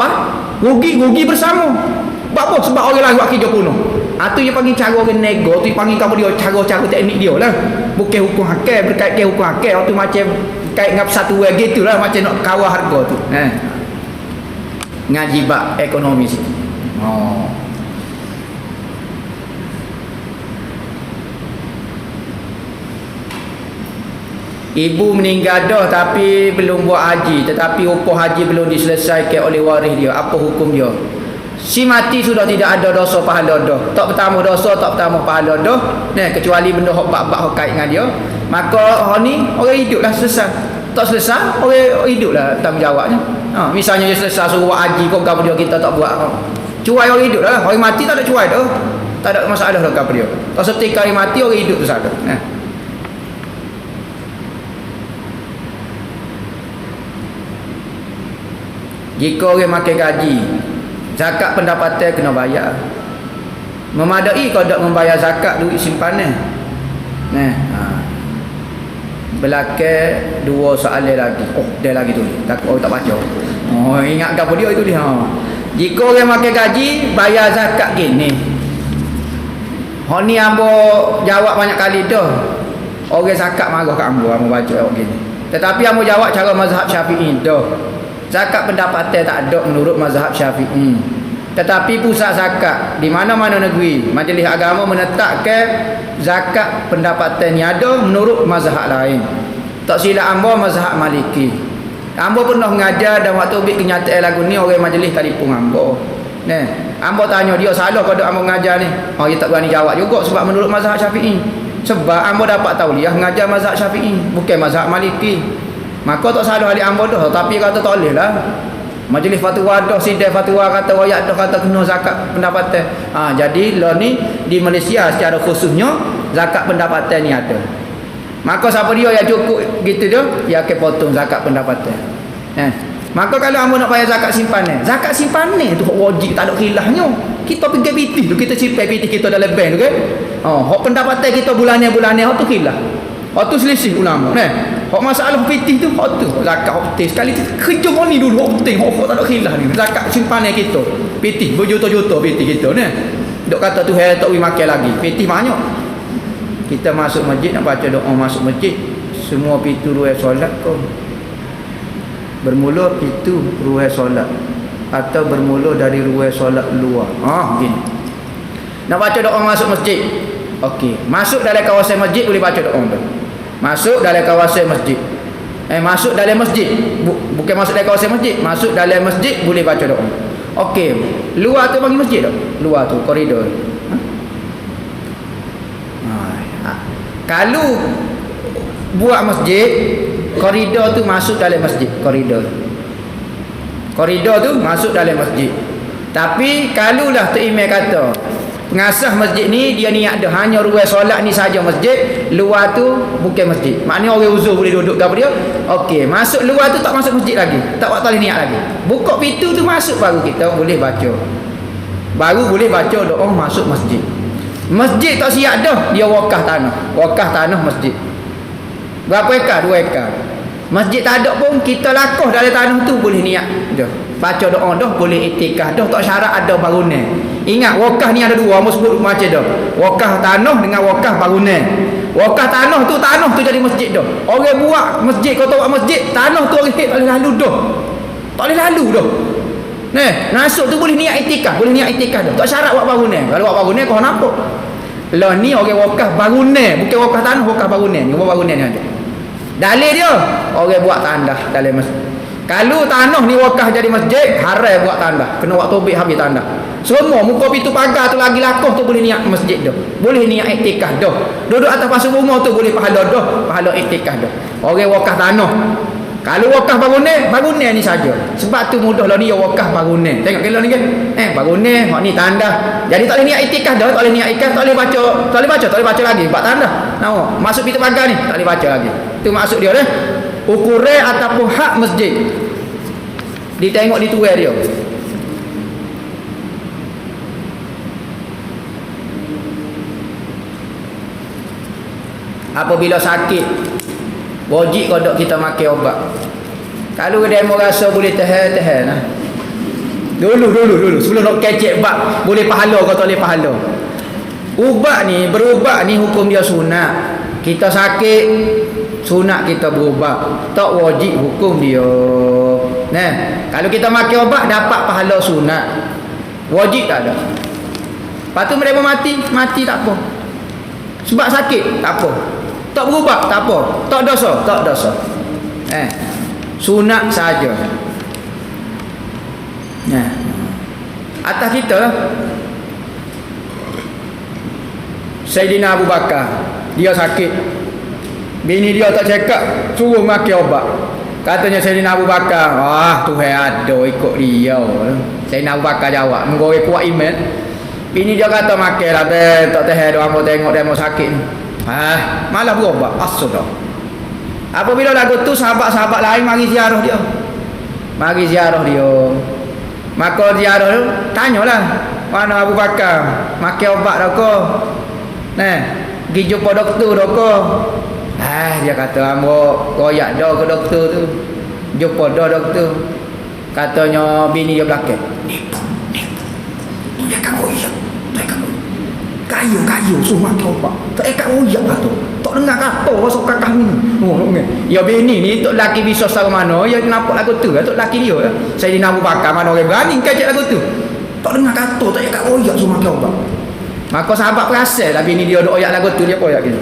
Speaker 1: Rugi bersama. Apa sebab orang lain buat kerja kuno. Tu dia panggil cara orang nego, tu dia panggil kamu dia cara-cara teknik dia lah. Bukan hukum hakal, berkait ke hukum hakal, tu macam kait dengan persatuan gitulah macam nak kawal harga tu. Ngaji bab ekonomi situ. Ibu meninggal dah tapi belum buat haji, tetapi upah haji belum diselesaikan oleh waris dia. Apa hukum dia? Si mati sudah tidak ada dosa pahala dah. Tak bertambah dosa, tak bertambah pahala dah. Kecuali benda hok bab-bab hok kait dengan dia. Maka hok ni orang hiduplah selesai. Tak selesai, orang hiduplah tanggungjawabnya. Misalnya dia selesai suruh buat haji kau gapo dia kita tak buat. Cuai orang hiduplah. Orang mati tak ada cuai dah. Tak ada masalah dah gapo dia. Tak setika orang mati orang hidup tu saja. Jika orang makan gaji, zakat pendapatan kena bayar. Memadai kalau tak membayar zakat duit simpanan. Belakang dua soalan lagi. Dia lagi tu. Tak baca. Ingat apa dia itu dia. Jika orang makan gaji, bayar zakat gini. Ni ambo jawab banyak kali dah. Orang zakat marah kat ambo baca gini. Tetapi ambo jawab cara mazhab Syafi'i dah. Zakat pendapatan tak ada menurut mazhab Syafi'i. Tetapi pusat zakat di mana-mana negeri, majlis agama menetapkan zakat pendapatan ni ada menurut mazhab lain. Tak silap ambo mazhab Maliki. Ambo pernah mengajar dan waktu ubik kenyataan lagu ni orang majlis telefon ambo. Ambo tanya dia salah kalau ambo mengajar ni. Dia tak berani jawab juga sebab menurut mazhab Syafi'i. Sebab ambo dapat tauliah mengajar mazhab Syafi'i, bukan mazhab Maliki. Maka tak salah ahli ambo dah, tapi kata tak boleh lah. Majlis fatwa dah, sidang fatwa kata wayak dah kata kena zakat pendapatan. Jadi lah ni di Malaysia secara khususnya zakat pendapatan ni ada. Maka siapa dia yang cukup gitu dia akan potong zakat pendapatan. Maka kalau ambo nak bayar zakat simpanan tu wajib, tak ada khilafnya. Kita pergi pitih tu, kita simpan pitih kita dalam bank tu kan. Hak pendapatan kita bulannya tu khilaf. Hak tu selisih ulama. Hak masalah pitih tu hak tu zakat optis sekali kerja ni dulu optis hak tak ada khilaf ni. Zakat simpanan kita pitih berjuta-juta pitih kita ni. Dok kata tu tak boleh makan lagi. Pitih banyak. Kita masuk masjid nak baca doa masuk masjid, semua pintu ruang solat kau. Bermula pintu ruang solat atau bermula dari ruang solat luar. Begini. Nak baca doa masuk masjid. Okey, masuk dalam kawasan masjid boleh baca doa tu. Masuk dalam kawasan masjid. Masuk dalam masjid. Bukan masuk dalam kawasan masjid, masuk dalam masjid boleh baca doa. Okey, luar tu bagi masjid tak? Luar tu koridor. Kalau buat masjid, koridor tu masuk dalam masjid, koridor tu masuk dalam masjid. Tapi kalulah tu imam kata pengasas masjid ni dia niat dah hanya ruang solat ni saja masjid, luar tu bukan masjid. Maknanya orang uzur boleh duduk ke apa dia. Okey, masuk luar tu tak masuk masjid lagi, tak boleh niat lagi. Buka pintu tu masuk baru kita boleh baca. Baru boleh baca doa masuk masjid. Masjid tak siap dah, dia wakaf tanah masjid. Berapa ekar? 2 ekar. Masjid tak ada pun kita lakuh dalam tanah tu boleh niat dah. Baca doa dah, boleh iktikaf dah, tak syarat ada bangunan. Ingat wakaf ni ada dua, mau sebut macam dah. Wakaf tanah dengan wakaf bangunan. Wakaf tanah tu jadi masjid dah. Orang buat masjid, kau tahu buat masjid, tanah tu orang tak boleh lalu dah. Tak boleh lalu dah. Masuk tu boleh niat iktikaf dah. Tak syarat buat bangunan. Kalau buat bangunan kau nampak. Lah ni orang wakaf bangunan, bukan wakaf tanah, wakaf bangunan. Ni bangunan ni ada. Dalil dia orang buat tandah dalam masjid. Kalau tanah ni wakaf jadi masjid, haram buat tandah. Kena buat tobik habis tandah. Semua muka pintu pagar tu lagi lakuh tu boleh niat masjid dah. Boleh niat iktikaf dah. Duduk atas pasu bunga tu boleh pahala dah, pahala iktikaf dah. Orang wakaf tanah. Kalau wakaf bangunan ni saja. Sebab tu mudah lah ni wakaf bangunan. Tengok kalau ni kan. Bangunan, hak ni tandah. Jadi tak boleh niat iktikaf dah, tak boleh niat iktikaf, tak boleh baca lagi. Buat tandah. Nampak? Masuk pintu pagar ni, tak boleh baca lagi. Itu maksud dia dah. Ukuran ataupun hak masjid. Ditengok di tuai dia. Apabila sakit, wajib kodok kita makan ubat. Kalau demo rasa boleh tahan lah. Dulu sebelum nak kecek ubat boleh pahala kau tak boleh pahala. Ubat ni, berubat ni hukum dia sunat. Kita sakit, sunat kita berubat. Tak wajib hukum dia. Kalau kita makan ubat dapat pahala sunat. Wajib tak ada. Lepas tu mereka mati tak apa. Sebab sakit tak apa. Tak berubat tak apa. Tak dosa. Sunat saja. Atas kita lah. Sayyidina Abu Bakar, dia sakit. Bini dia tak cakap, suruh makan ubat. Katanya Sayyidina Abu Bakar, Tuhan ada ikut dia. Sayyidina Abu Bakar jawab, menggoreng kuat iman. Bini dia kata makan lah, tak tahan dia mau tengok dia mau sakit ni. Malah berubat, asal dah. Apabila lagu tu sahabat-sahabat lain mari ziarah dia. Mari ziarah dia. Maka ziarah tu tanyalah, mana Abu Bakar? Makan ubat dah ke? Nah, pergi jumpa doktor dah ke? Dia kata ambo royak dah ke doktor tu. Jumpa dah doktor. Katanya bini dia belakang. Dia kan royak. Kayu semua kau pak. Tak ikat royak lah tu. Tak dengar kata masuk kakak ni. Ya bini ni tok laki bisa sama mana, ya nampak lagu tu, tok laki dia. Saya di Abu Bakar mana orang berani kacak lagu tu. Tak dengar kata, tak ikat royak semua kau pak. Maka sahabat perasan lah bini dia duk royak lagu tu, dia apa royak gitu.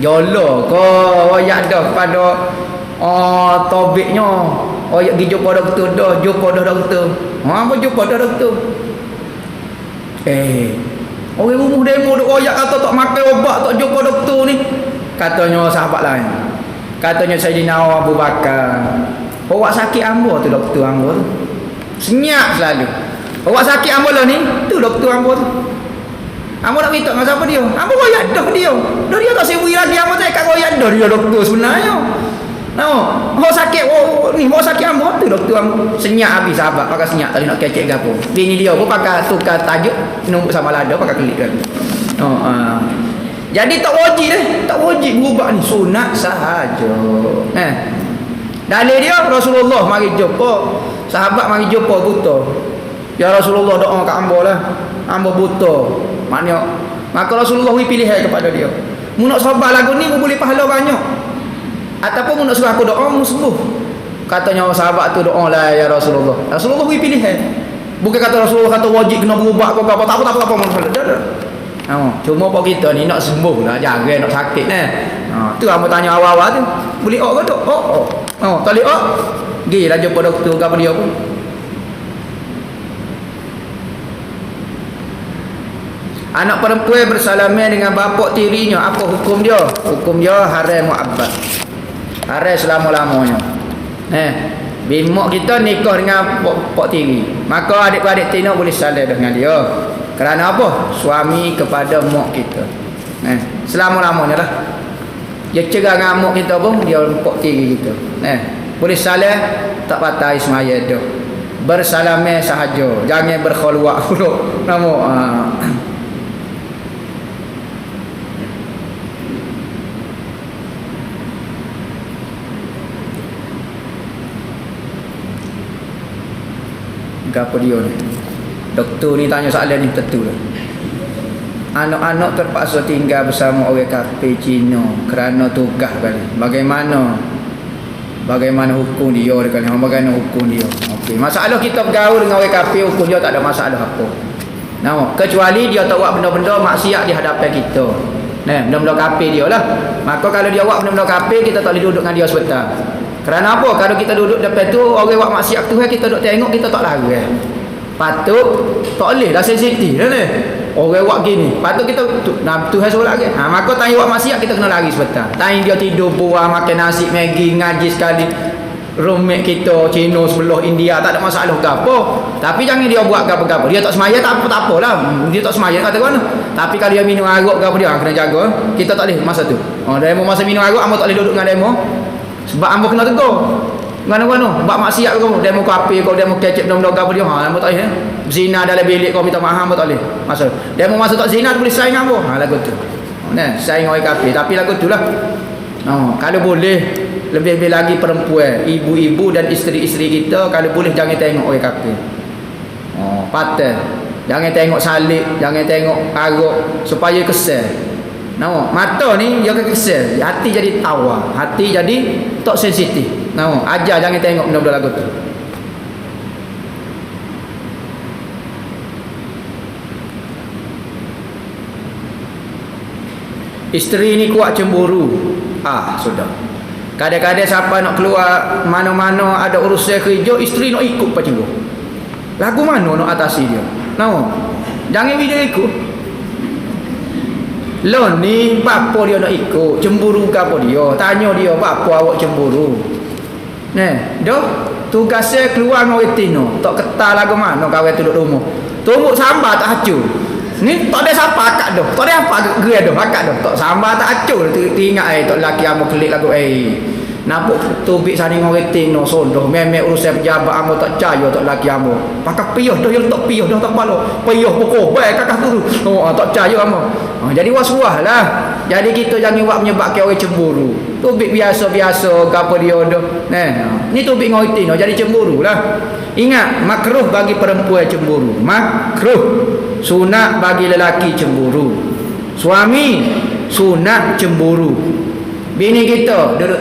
Speaker 1: Yolo ko royak dah pada tobiknya. Royak pergi jumpa doktor dah, jumpa dah doktor. Apa jumpa dah doktor? Orang rumah demo duk royak kata tak makan ubat, tak jumpa doktor ni. Katanya sahabat lain. Katanya Sayyidina Abu Bakar. Awak sakit ambo tu doktor ambo tu. Senyap selalu. Awak sakit ambo lah ni, tu doktor ambo tu. Ambo nak minta dengan siapa dia? Ambo royak dah dia. Dah dia tak sibuk lagi, ambo tak kat royak dah dia doktor sebenarnya. Awak sakit ni, awak sakit ambo tu doktor ambo. Senyap habis sahabat, pakai senyap tadi nak kecek gapo. Bini dia pun pakai tukar tajuk nombor sama lada pakai kelik kan. Jadi tak wajib berubah ni, sunat sahaja. Dalil dia Rasulullah mari jumpa, sahabat mari jumpa buta. Ya Rasulullah doa kat ambo lah. Ambo buta. Maknanya maka Rasulullah pilih kepada dia. Mu nak sabar lagu ni mu boleh pahala banyak. Ataupun mu nak suruh aku doa mu sembuh. Katanya sahabat tu doa lah ya Rasulullah. Rasulullah pilih. Bukan kata Rasulullah kata wajib kena berubah ke apa. Tak apa. Dah. Cuma apa kita ni nak sembuh lah, jaga nak sakit ni. Tu hamba tanya awal-awal tu. Boleh ke tak? Tak boleh pergi lah jumpa doktor ke apa dia pun. Anak perempuan bersalaman dengan bapak tirinya, apa hukum dia? Hukum dia haram muabbad. Haram selama-lamanya. Bimak kita nikah dengan pak tiri, maka adik-adik tina boleh salam dengan dia. Kerana apa? Suami kepada mak kita. Selama-lamanya lah. Dia cerah dengan mak kita pun, dia pak tiri kita. Boleh salam, tak patah semaya dah. Bersalaman sahaja, jangan berkhulwat dulu. Apa dia ni? Doktor ni tanya soalan ni tentu lah. Anak-anak terpaksa tinggal bersama orang kafir Cina kerana tugas kali. Bagaimana hukum dia kali? Bagaimana hukum dia? Okey, masalah kita bergaul dengan orang kafir, hukum dia tak ada masalah apa. Kecuali dia tak buat benda-benda maksiat di hadapan kita. Benda-benda kafir dia lah. Maka kalau dia buat benda-benda kafir, kita tak boleh duduk dengan dia sebentar. Kerana apa? Kalau kita duduk depan tu orang buat maksiat Tuhan, kita duduk tengok, kita tak larang. Patut tak boleh dah sensitif dah ni. Orang buat gini, patut kita Tuhan suruh lagi. Maka tanya buat maksiat kita kena lari sebentar. Tanya dia tidur buah, makan nasi Maggi, ngaji sekali. Roommate kita Cina sebelah India, tak ada masalah ke apa. Tapi jangan dia buat apa-apa. Dia tak semaya tak apalah. Dia tak semaya kata mana. Tapi kalau dia minum arak ke apa dia kena jaga. Kita tak boleh masa tu. Demo masa minum arak, hangpa tak boleh duduk dengan demo. Sebab hangpa kena tegur. Mana-mana buat maksiat kau, demo kapi kau, demo kecep dom-dom apa dia, hangpa tak boleh. Zina dalam bilik kau minta maaf, hangpa tak boleh. Masa demo masa tak zina tu boleh saing hangpa. Lagu tu. Saing orang kapi, tapi lagu tu lah. Kalau boleh lebih-lebih lagi perempuan, ibu-ibu dan isteri-isteri kita, kalau boleh jangan tengok orang kafir. Patah. Jangan tengok salib, jangan tengok arak supaya kesal. Mata ni dia kesal, hati jadi tawar, hati jadi tak sensitif. Ajar jangan tengok benda-benda lagu tu. Isteri ni kuat cemburu. Sudah. Kadang-kadang siapa nak keluar mana-mana ada urusan kerja, isteri nak ikut pak cikgu. Lagu mana nak atasi dia? Jangan dia ikut. Lon ni apa dia nak ikut? Cemburu ke apa dia? Tanya dia, apa awak cemburu? Dah tugasnya keluar dengan orang tino. Tak ketal lagu mana kawan tu duduk rumah. Tumbuk sambar tak hacur. Ni tak ada siapa akak dah. Tak ada apa gerak dah akak dah. Tak sambar tak hacur. Teringat tak laki amo kelik lagu Nampak tubik sani ngoriting no sodoh memek urusan pejabat amo tak percaya tak laki amo. Pakak piyah dah yang tak piyah dah tak pala. Piyah pokok baik kakak tu. Oh tak percaya amo. Jadi was-was lah. Jadi kita jangan buat menyebabkan orang cemburu. Tubik biasa-biasa gapo dia dah. Ni tubik ngoriting no jadi cemburu lah. Ingat makruh bagi perempuan cemburu. Makruh. Sunat bagi lelaki cemburu. Suami sunat cemburu. Bini kita duduk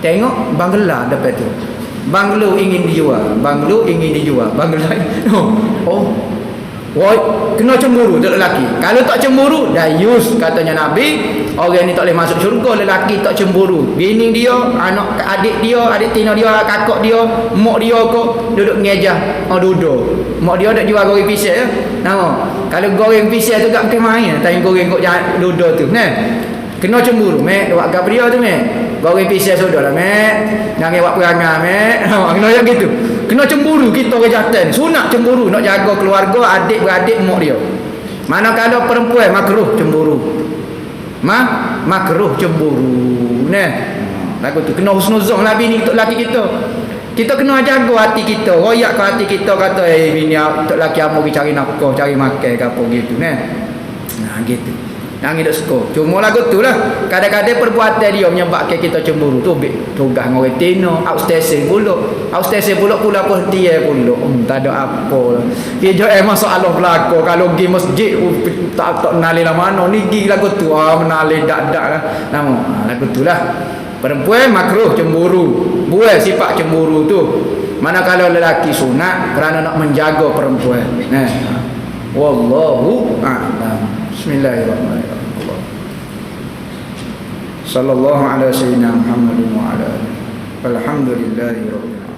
Speaker 1: tengok bangla depan tu. Banglo ingin dijual. Banglo woi, kena cemburu tu lelaki. Kalau tak cemburu, dayus katanya Nabi, orang ni tak boleh masuk syurga. Lelaki tak cemburu. Bini dia, anak adik dia, adik tina dia, kakak dia, mak dia kok duduk ngejah, duduk. Mak dia dak jual goreng pisang ya. Kalau goreng pisang tu tak pakai main, tanya goreng kok duduk tu. Kena cemburu, mek. Buat gap dia tu, mek. Goreng pisang sudahlah, mek. Jangan buat perangai, mek. Kena yang gitu. Kena cemburu kita orang jantan. Sunat cemburu, nak jaga keluarga, adik-beradik mak dia. Manakala perempuan makruh cemburu. Makruh cemburu. Lagu tu kena husnuzon lah bini untuk laki kita. Kita kena jaga hati kita, royak ke hati kita kata bini untuk laki amo pergi cari nafkah, cari makan ke apa gitu gitu. Jangan hidup suka. Cuma lagu tu lah. Kadang-kadang perbuatan dia menyebabkan kita cemburu. Tugas dengan orang tino. Outstation pula. Outstation pula pun dia pula. Tak ada apa lah. Dia masalah berlaku. Kalau pergi masjid, tak menalih lah mana. Ni pergi lagu tu. Menalih dak-dak lah. Lagu tu lah. Perempuan makruh cemburu. Buat sifat cemburu tu. Manakala lelaki sunat kerana nak menjaga perempuan. Wallahu a'lam. Bismillahirrahmanirrahim. Sallallahu alaihi wasallam Muhammadin wa ala alihi. Alhamdulillahirabbil alamin.